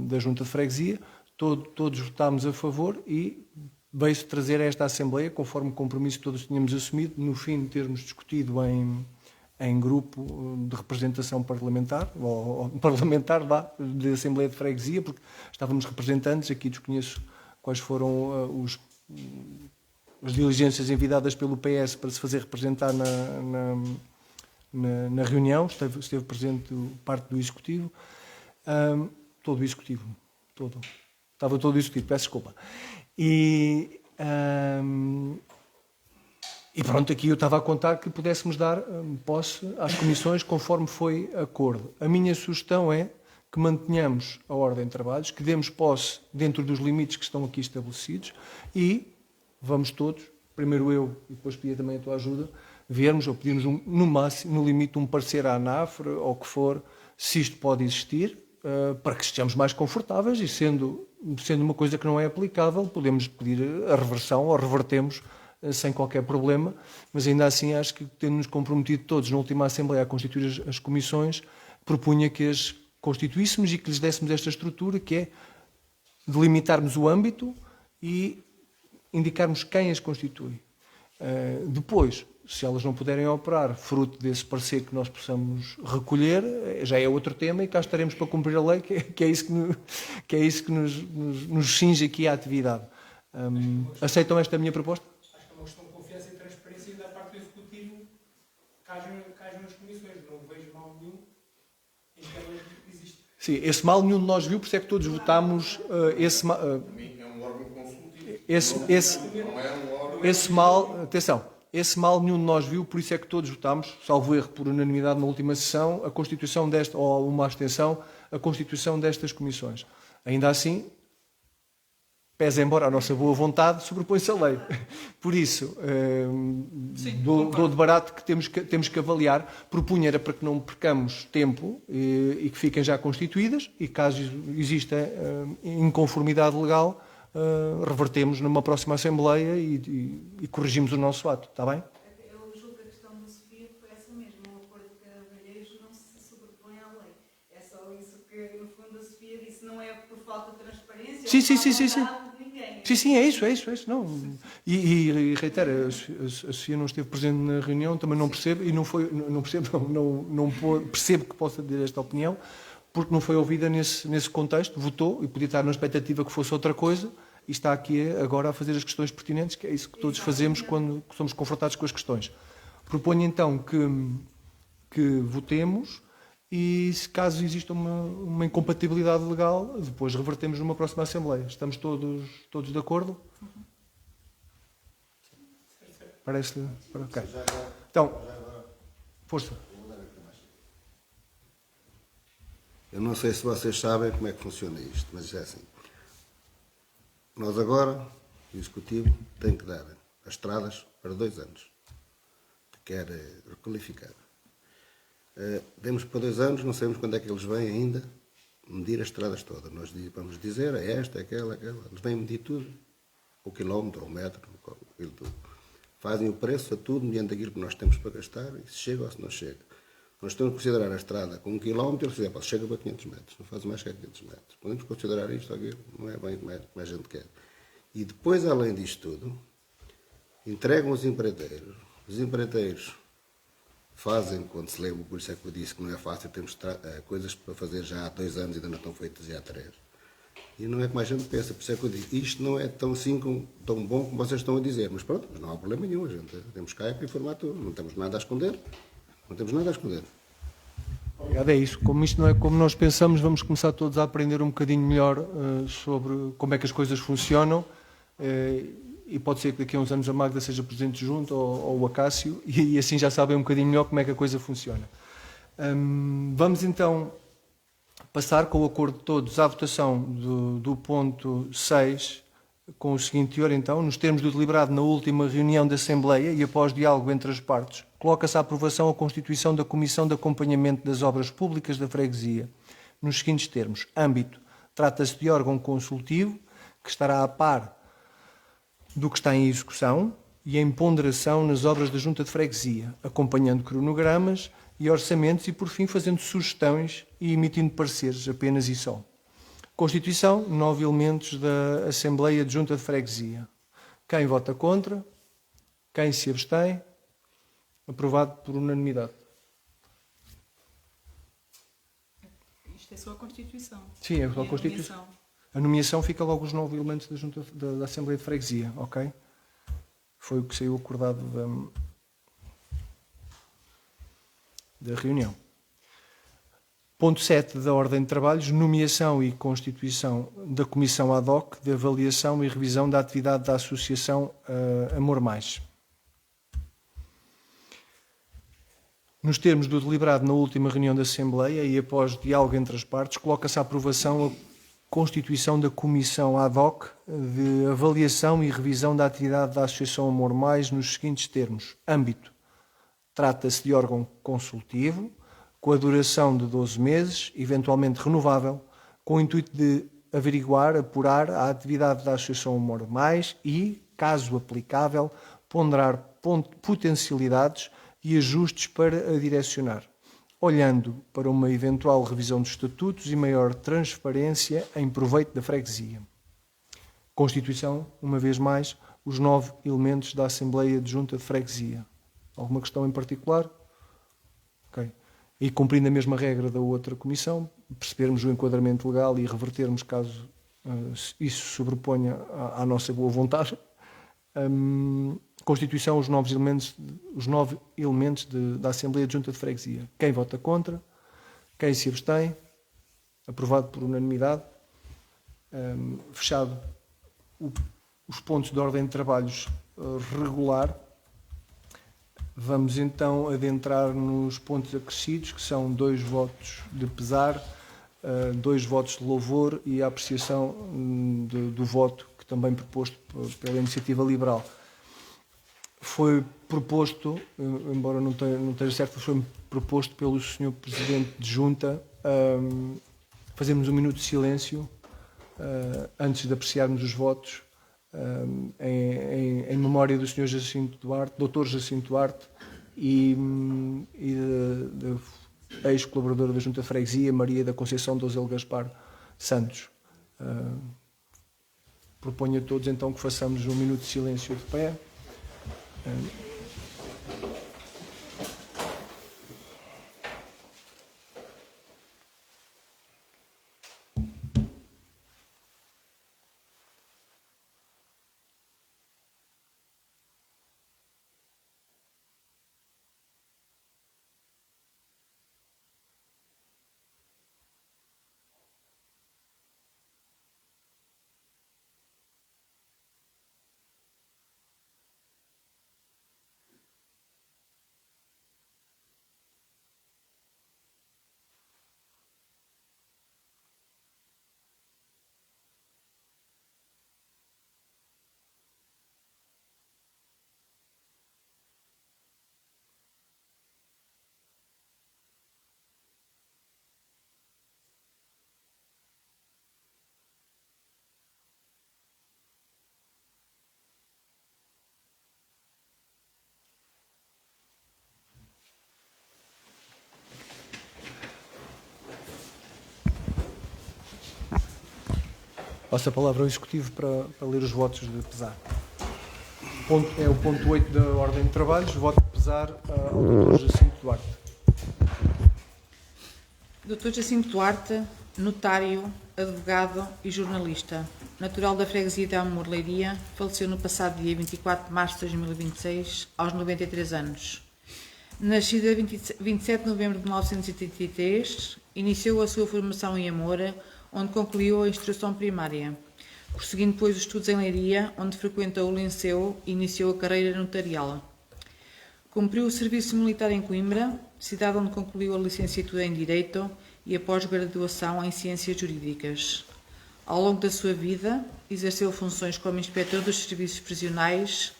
da Junta de Freguesia. Todos votámos a favor e veio-se trazer a esta Assembleia, conforme o compromisso que todos tínhamos assumido, no fim de termos discutido em grupo de representação parlamentar, ou parlamentar de Assembleia de Freguesia, porque estávamos representantes, aqui desconheço quais foram as diligências enviadas pelo PS para se fazer representar na reunião, esteve presente parte do Executivo, todo o Executivo, estava todo o Executivo, peço desculpa. E pronto, aqui eu estava a contar que pudéssemos dar posse às comissões conforme foi acordo. A minha sugestão é que mantenhamos a ordem de trabalhos, que demos posse dentro dos limites que estão aqui estabelecidos e vamos todos, primeiro eu e depois pedir também a tua ajuda, vermos ou pedirmos no máximo, no limite, um parecer à ANAFRE ou o que for, se isto pode existir, para que estejamos mais confortáveis e sendo uma coisa que não é aplicável, podemos pedir a reversão ou revertemos sem qualquer problema, mas ainda assim acho que tendo-nos comprometido todos na última Assembleia a constituir as comissões, propunha que as constituíssemos e que lhes dessemos esta estrutura, que é delimitarmos o âmbito e indicarmos quem as constitui. Depois, se elas não puderem operar, fruto desse parecer que nós possamos recolher, já é outro tema e cá estaremos para cumprir a lei, que é isso que nos cinge aqui à atividade. Aceitam esta minha proposta? Acho que é uma questão de confiança e transparência da parte do Executivo que hajam nas comissões. Não vejo mal nenhum em que ela existe. Sim, esse mal nenhum de nós viu, por isso é que todos votámos esse mal. É um órgão consultivo. Esse mal, atenção, esse mal nenhum de nós viu, por isso é que todos votámos, salvo erro por unanimidade na última sessão, a constituição ou uma abstenção, a constituição destas comissões. Ainda assim, pese embora a nossa boa vontade, sobrepõe-se a lei. Por isso, do debate que temos que avaliar, propunha era para que não percamos tempo e que fiquem já constituídas e caso exista inconformidade legal, revertemos numa próxima Assembleia e corrigimos o nosso ato, está bem? Eu julgo que a questão da Sofia foi essa mesma, o acordo de cavalheiros não se sobrepõe à lei. É só isso que, no fundo, a Sofia disse, não é por falta de transparência, Sim, é isso. Não. E reitero, a Sofia não esteve presente na reunião, também não percebo, e percebo que possa ter esta opinião, porque não foi ouvida nesse contexto, votou e podia estar na expectativa que fosse outra coisa e está aqui agora a fazer as questões pertinentes, que é isso que todos fazemos quando somos confrontados com as questões. Proponho então que votemos e, se caso exista uma incompatibilidade legal, depois revertemos numa próxima Assembleia. Estamos todos de acordo? Parece... Ok. Então, força. Eu não sei se vocês sabem como é que funciona isto, mas é assim. Nós agora, o Executivo, tem que dar as estradas para 2 anos, que quer requalificar. Demos para 2 anos, não sabemos quando é que eles vêm ainda medir as estradas todas. Nós vamos dizer, é esta, é aquela. Eles vêm medir tudo, o quilómetro, o metro, aquilo tudo. Fazem o preço a tudo, mediante aquilo que nós temos para gastar, e se chega ou se não chega. Nós temos que considerar a estrada com 1 km, eles dizem, chega para 500 metros, não faz mais que 500 metros. Podemos considerar isto aqui, não é bem como a gente quer. E depois, além disto tudo, entregam os empreiteiros. Os empreiteiros fazem, quando se lembra, por isso é que eu disse que não é fácil, temos coisas para fazer já há 2 anos e ainda não estão feitas já há 3. E não é como a gente pensa, por isso é que eu digo, isto não é tão tão bom como vocês estão a dizer, mas pronto, mas não há problema nenhum, a gente temos cá para informar tudo, não temos nada a esconder. Não temos nada a esconder. Obrigado, é isso. Como isto não é como nós pensamos, vamos começar todos a aprender um bocadinho melhor sobre como é que as coisas funcionam e pode ser que daqui a uns anos a Magda seja presente junto ou o Acácio e assim já sabem um bocadinho melhor como é que a coisa funciona. Vamos então passar com o acordo de todos à votação do ponto 6 com o seguinte teor, então, nos termos do deliberado na última reunião da Assembleia e após diálogo entre as partes, coloca-se à aprovação a constituição da Comissão de Acompanhamento das Obras Públicas da Freguesia, nos seguintes termos. Âmbito. Trata-se de órgão consultivo que estará a par do que está em execução e em ponderação nas obras da Junta de Freguesia, acompanhando cronogramas e orçamentos e, por fim, fazendo sugestões e emitindo pareceres apenas e só. Constituição, 9 elementos da Assembleia de Junta de Freguesia. Quem vota contra? Quem se abstém? Aprovado por unanimidade. Isto é só a Constituição. Sim, é só a Constituição. A nomeação fica logo os 9 elementos da Junta da Assembleia de Freguesia, ok? Foi o que saiu acordado da reunião. Ponto 7 da Ordem de Trabalhos, nomeação e constituição da Comissão ad hoc de avaliação e revisão da atividade da Associação Amor Mais. Nos termos do deliberado na última reunião da Assembleia e após diálogo entre as partes, coloca-se à aprovação a constituição da Comissão ad hoc de avaliação e revisão da atividade da Associação Amor Mais nos seguintes termos. Âmbito. Trata-se de órgão consultivo, com a duração de 12 meses, eventualmente renovável, com o intuito de averiguar, apurar a atividade da Associação Amor Mais e, caso aplicável, ponderar potencialidades e ajustes para a direcionar, olhando para uma eventual revisão dos estatutos e maior transparência em proveito da freguesia. Constituição, uma vez mais, os 9 elementos da Assembleia de Junta de Freguesia. Alguma questão em particular? Ok. E cumprindo a mesma regra da outra comissão, percebermos o enquadramento legal e revertermos caso isso se sobreponha à nossa boa vontade. Constituição, os 9 elementos da Assembleia de Junta de Freguesia. Quem vota contra? Quem se abstém? Aprovado por unanimidade. Fechado os pontos de ordem de trabalhos regular. Vamos então adentrar nos pontos acrescidos, que são 2 votos de pesar, 2 votos de louvor e a apreciação do voto, que também proposto pela Iniciativa Liberal. Foi proposto, embora não esteja certo, foi proposto pelo Sr. Presidente de Junta fazermos um minuto de silêncio antes de apreciarmos os votos em memória do Sr. Jacinto Duarte, Dr. Jacinto Duarte e da ex-colaboradora da Junta de Freguesia, Maria da Conceição Dozelo Gaspar Santos. Proponho a todos então que façamos um minuto de silêncio de pé. Passo a palavra ao Executivo para ler os votos de pesar. É o ponto 8 da ordem de trabalhos, voto de pesar ao Dr. Jacinto Duarte. Dr. Jacinto Duarte, notário, advogado e jornalista, natural da freguesia de Amor, Leiria, faleceu no passado dia 24 de março de 2026, aos 93 anos. Nascido a 27 de novembro de 1983, iniciou a sua formação em Amora, onde concluiu a instrução primária. Prosseguindo depois os estudos em Leiria, onde frequentou o Liceu e iniciou a carreira notarial. Cumpriu o serviço militar em Coimbra, cidade onde concluiu a licenciatura em Direito e a pós-graduação em Ciências Jurídicas. Ao longo da sua vida, exerceu funções como inspetor dos serviços prisionais,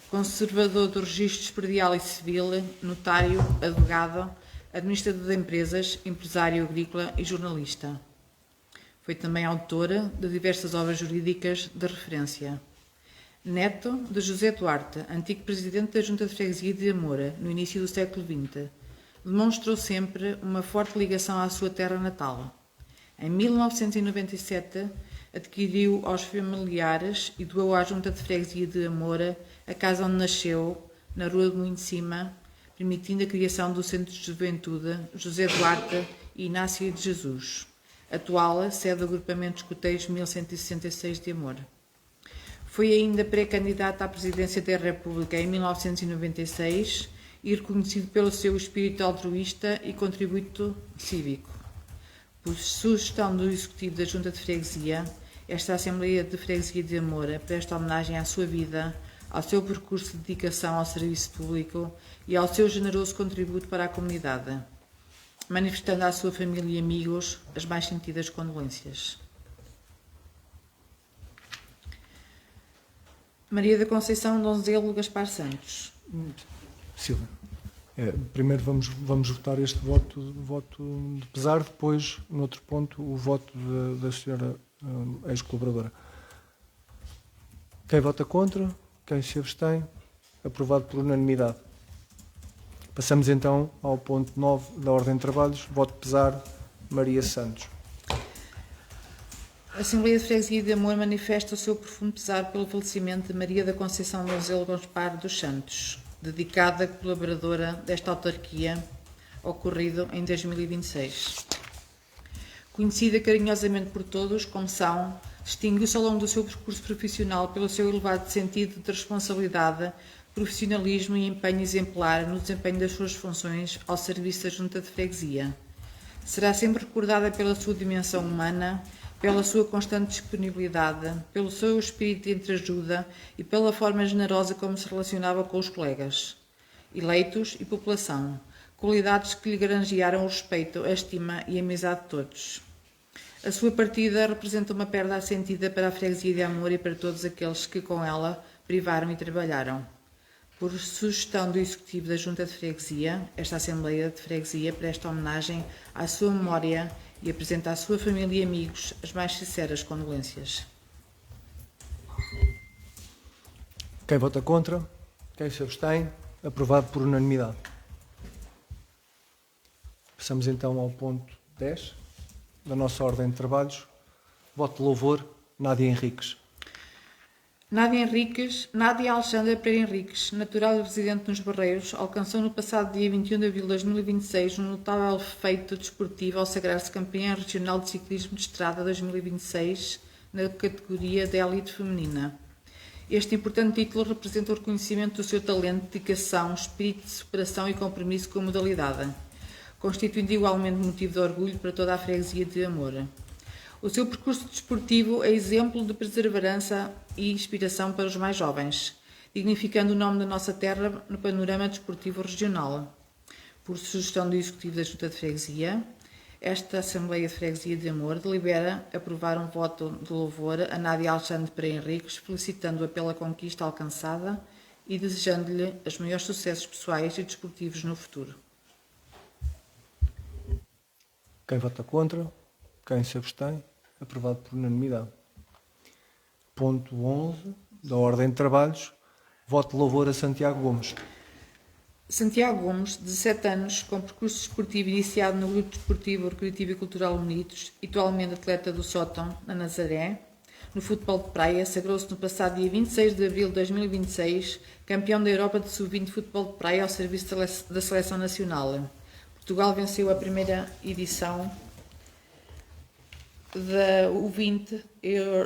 conservador dos registros predial e civil, notário, advogado, administrador de empresas, empresário agrícola e jornalista. Foi também autora de diversas obras jurídicas de referência. Neto de José Duarte, antigo presidente da Junta de Freguesia de Amora, no início do século XX, demonstrou sempre uma forte ligação à sua terra natal. Em 1997, adquiriu aos familiares e doou à Junta de Freguesia de Amora a casa onde nasceu, na Rua de Moinho de Cima, permitindo a criação do Centro de Juventude José Duarte e Inácia de Jesus, atual sede do agrupamento de escoteiros 1166 de Amora. Foi ainda pré-candidato à presidência da República em 1996 e reconhecido pelo seu espírito altruísta e contributo cívico. Por sugestão do Executivo da Junta de Freguesia, esta Assembleia de Freguesia de Amora presta homenagem à sua vida, ao seu percurso de dedicação ao serviço público e ao seu generoso contributo para a comunidade, manifestando à sua família e amigos as mais sentidas condolências. Maria da Conceição Donzelo Gaspar Santos. Silvia, primeiro vamos votar este voto de pesar, depois, no outro ponto, o voto da senhora ex-colaboradora. Quem vota contra? Quem se abstém? Aprovado por unanimidade. Passamos então ao ponto 9 da ordem de trabalhos, voto de pesar, Maria Santos. A Assembleia de Freguesia de Amor manifesta o seu profundo pesar pelo falecimento de Maria da Conceição Donzelo Gaspar dos Santos. dedicada colaboradora desta autarquia, ocorrido em 2026. Conhecida carinhosamente por todos como São, distinguiu-se ao longo do seu percurso profissional pelo seu elevado sentido de responsabilidade, profissionalismo e empenho exemplar no desempenho das suas funções ao serviço da Junta de Freguesia. Será sempre recordada pela sua dimensão humana, pela sua constante disponibilidade, pelo seu espírito de entreajuda e pela forma generosa como se relacionava com os colegas, eleitos e população, qualidades que lhe granjearam o respeito, a estima e a amizade de todos. A sua partida representa uma perda assentida para a freguesia de Amor e para todos aqueles que com ela privaram e trabalharam. Por sugestão do Executivo da Junta de Freguesia, esta Assembleia de Freguesia presta homenagem à sua memória e apresenta à sua família e amigos as mais sinceras condolências. Quem vota contra? Quem se abstém? Aprovado por unanimidade. Passamos então ao ponto 10 da nossa ordem de trabalhos. Voto de louvor, Nádia Henriques. Nádia Alexandra Pereira Henriques, natural e residente nos Barreiros, alcançou no passado dia 21 de abril de 2026 um notável feito desportivo ao sagrar-se campeã regional de ciclismo de estrada 2026 na categoria de elite feminina. Este importante título representa o reconhecimento do seu talento, dedicação, espírito de superação e compromisso com a modalidade, constituindo igualmente motivo de orgulho para toda a freguesia de Amor. O seu percurso desportivo é exemplo de perseverança e inspiração para os mais jovens, dignificando o nome da nossa terra no panorama desportivo regional. Por sugestão do Executivo da Junta de Freguesia, esta Assembleia de Freguesia de Amor delibera aprovar um voto de louvor a Nádia Alexandre Pereira Henriques, felicitando-a pela conquista alcançada e desejando-lhe os maiores sucessos pessoais e desportivos no futuro. Quem vota contra? Quem se abstém? Aprovado por unanimidade. Ponto 11 da ordem de trabalhos. Voto de louvor a Santiago Gomes. Santiago Gomes, 17 anos, com percurso desportivo iniciado no Grupo Desportivo, Recreativo e Cultural Unidos, atualmente atleta do Sótão, na Nazaré. No futebol de praia, sagrou-se no passado dia 26 de abril de 2026 campeão da Europa de Sub-20 de futebol de praia ao serviço da Seleção Nacional. Portugal venceu a primeira edição da U20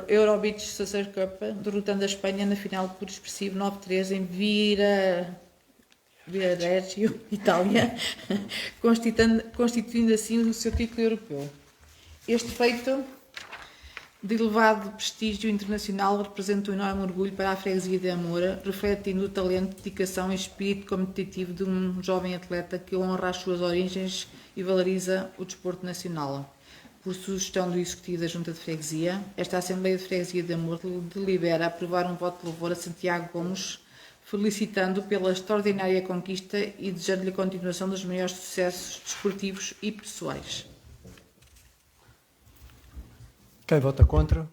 Eurobeach Soccer Cup, derrotando a Espanha na final por expressivo 9-3 em Viareggio, Itália, constituindo assim o seu título europeu. Este feito de elevado prestígio internacional representa um enorme orgulho para a freguesia de Amor, refletindo o talento, dedicação e espírito competitivo de um jovem atleta que honra as suas origens e valoriza o desporto nacional. Por sugestão do Executivo da Junta de Freguesia, esta Assembleia de Freguesia de Amor delibera aprovar um voto de louvor a Santiago Gomes, felicitando pela extraordinária conquista e desejando-lhe a continuação dos maiores sucessos desportivos e pessoais. Quem vota contra?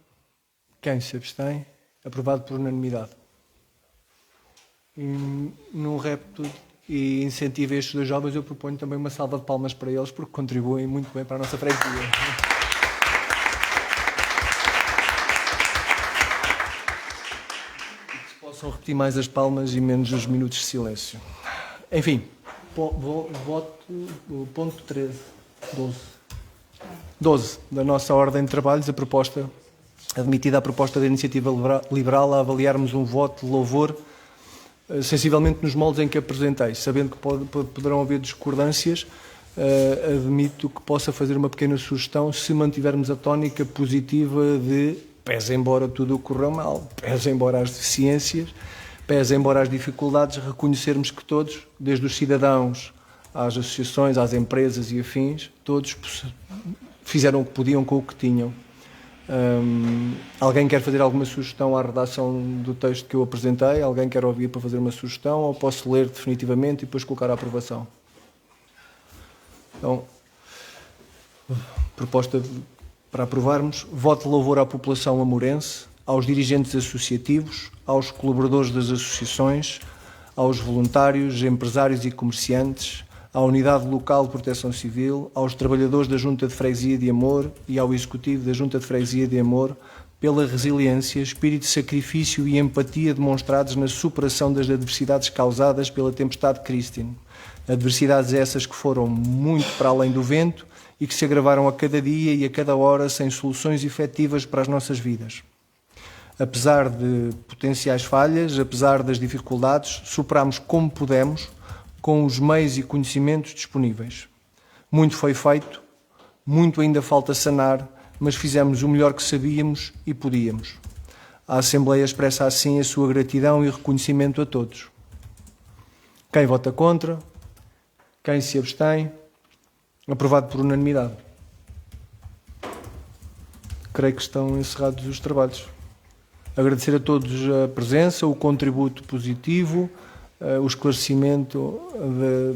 Quem se abstém? Aprovado por unanimidade. E num repto e incentivo a estes dois jovens, eu proponho também uma salva de palmas para eles, porque contribuem muito bem para a nossa freguesia. E que se possam repetir mais as palmas e menos os minutos de silêncio. Enfim, voto ponto 13, 12 da nossa ordem de trabalhos, admitida a proposta da Iniciativa Liberal a avaliarmos um voto de louvor sensivelmente nos moldes em que apresentei, sabendo que poderão haver discordâncias, admito que possa fazer uma pequena sugestão se mantivermos a tónica positiva de pese embora tudo correu mal, pese embora as deficiências, pese embora as dificuldades, reconhecermos que todos, desde os cidadãos às associações, às empresas e afins, todos fizeram o que podiam com o que tinham. Alguém quer fazer alguma sugestão à redação do texto que eu apresentei? Alguém quer ouvir para fazer uma sugestão ou posso ler definitivamente e depois colocar à aprovação? Então, proposta para aprovarmos: voto de louvor à população amorense, aos dirigentes associativos, aos colaboradores das associações, aos voluntários, empresários e comerciantes, à Unidade Local de Proteção Civil, aos trabalhadores da Junta de Freguesia de Amor e ao Executivo da Junta de Freguesia de Amor pela resiliência, espírito de sacrifício e empatia demonstrados na superação das adversidades causadas pela tempestade Christine. Adversidades essas que foram muito para além do vento e que se agravaram a cada dia e a cada hora sem soluções efetivas para as nossas vidas. Apesar de potenciais falhas, apesar das dificuldades, superámos como pudemos, com os meios e conhecimentos disponíveis. Muito foi feito, muito ainda falta sanar, mas fizemos o melhor que sabíamos e podíamos. A Assembleia expressa assim a sua gratidão e reconhecimento a todos. Quem vota contra? Quem se abstém? Aprovado por unanimidade. Creio que estão encerrados os trabalhos. Agradecer a todos a presença, o contributo positivo, o esclarecimento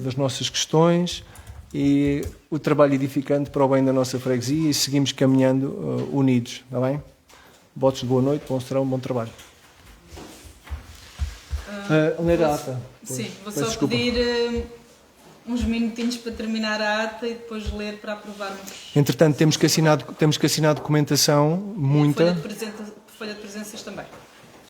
das nossas questões e o trabalho edificante para o bem da nossa freguesia, e seguimos caminhando unidos, está bem? Votos de boa noite, bom serão, bom trabalho. Ler a ata. Sim, vou só pedir uns minutinhos para terminar a ata e depois ler para aprovarmos. Entretanto, temos que assinar documentação, muita. Folha de presenças também.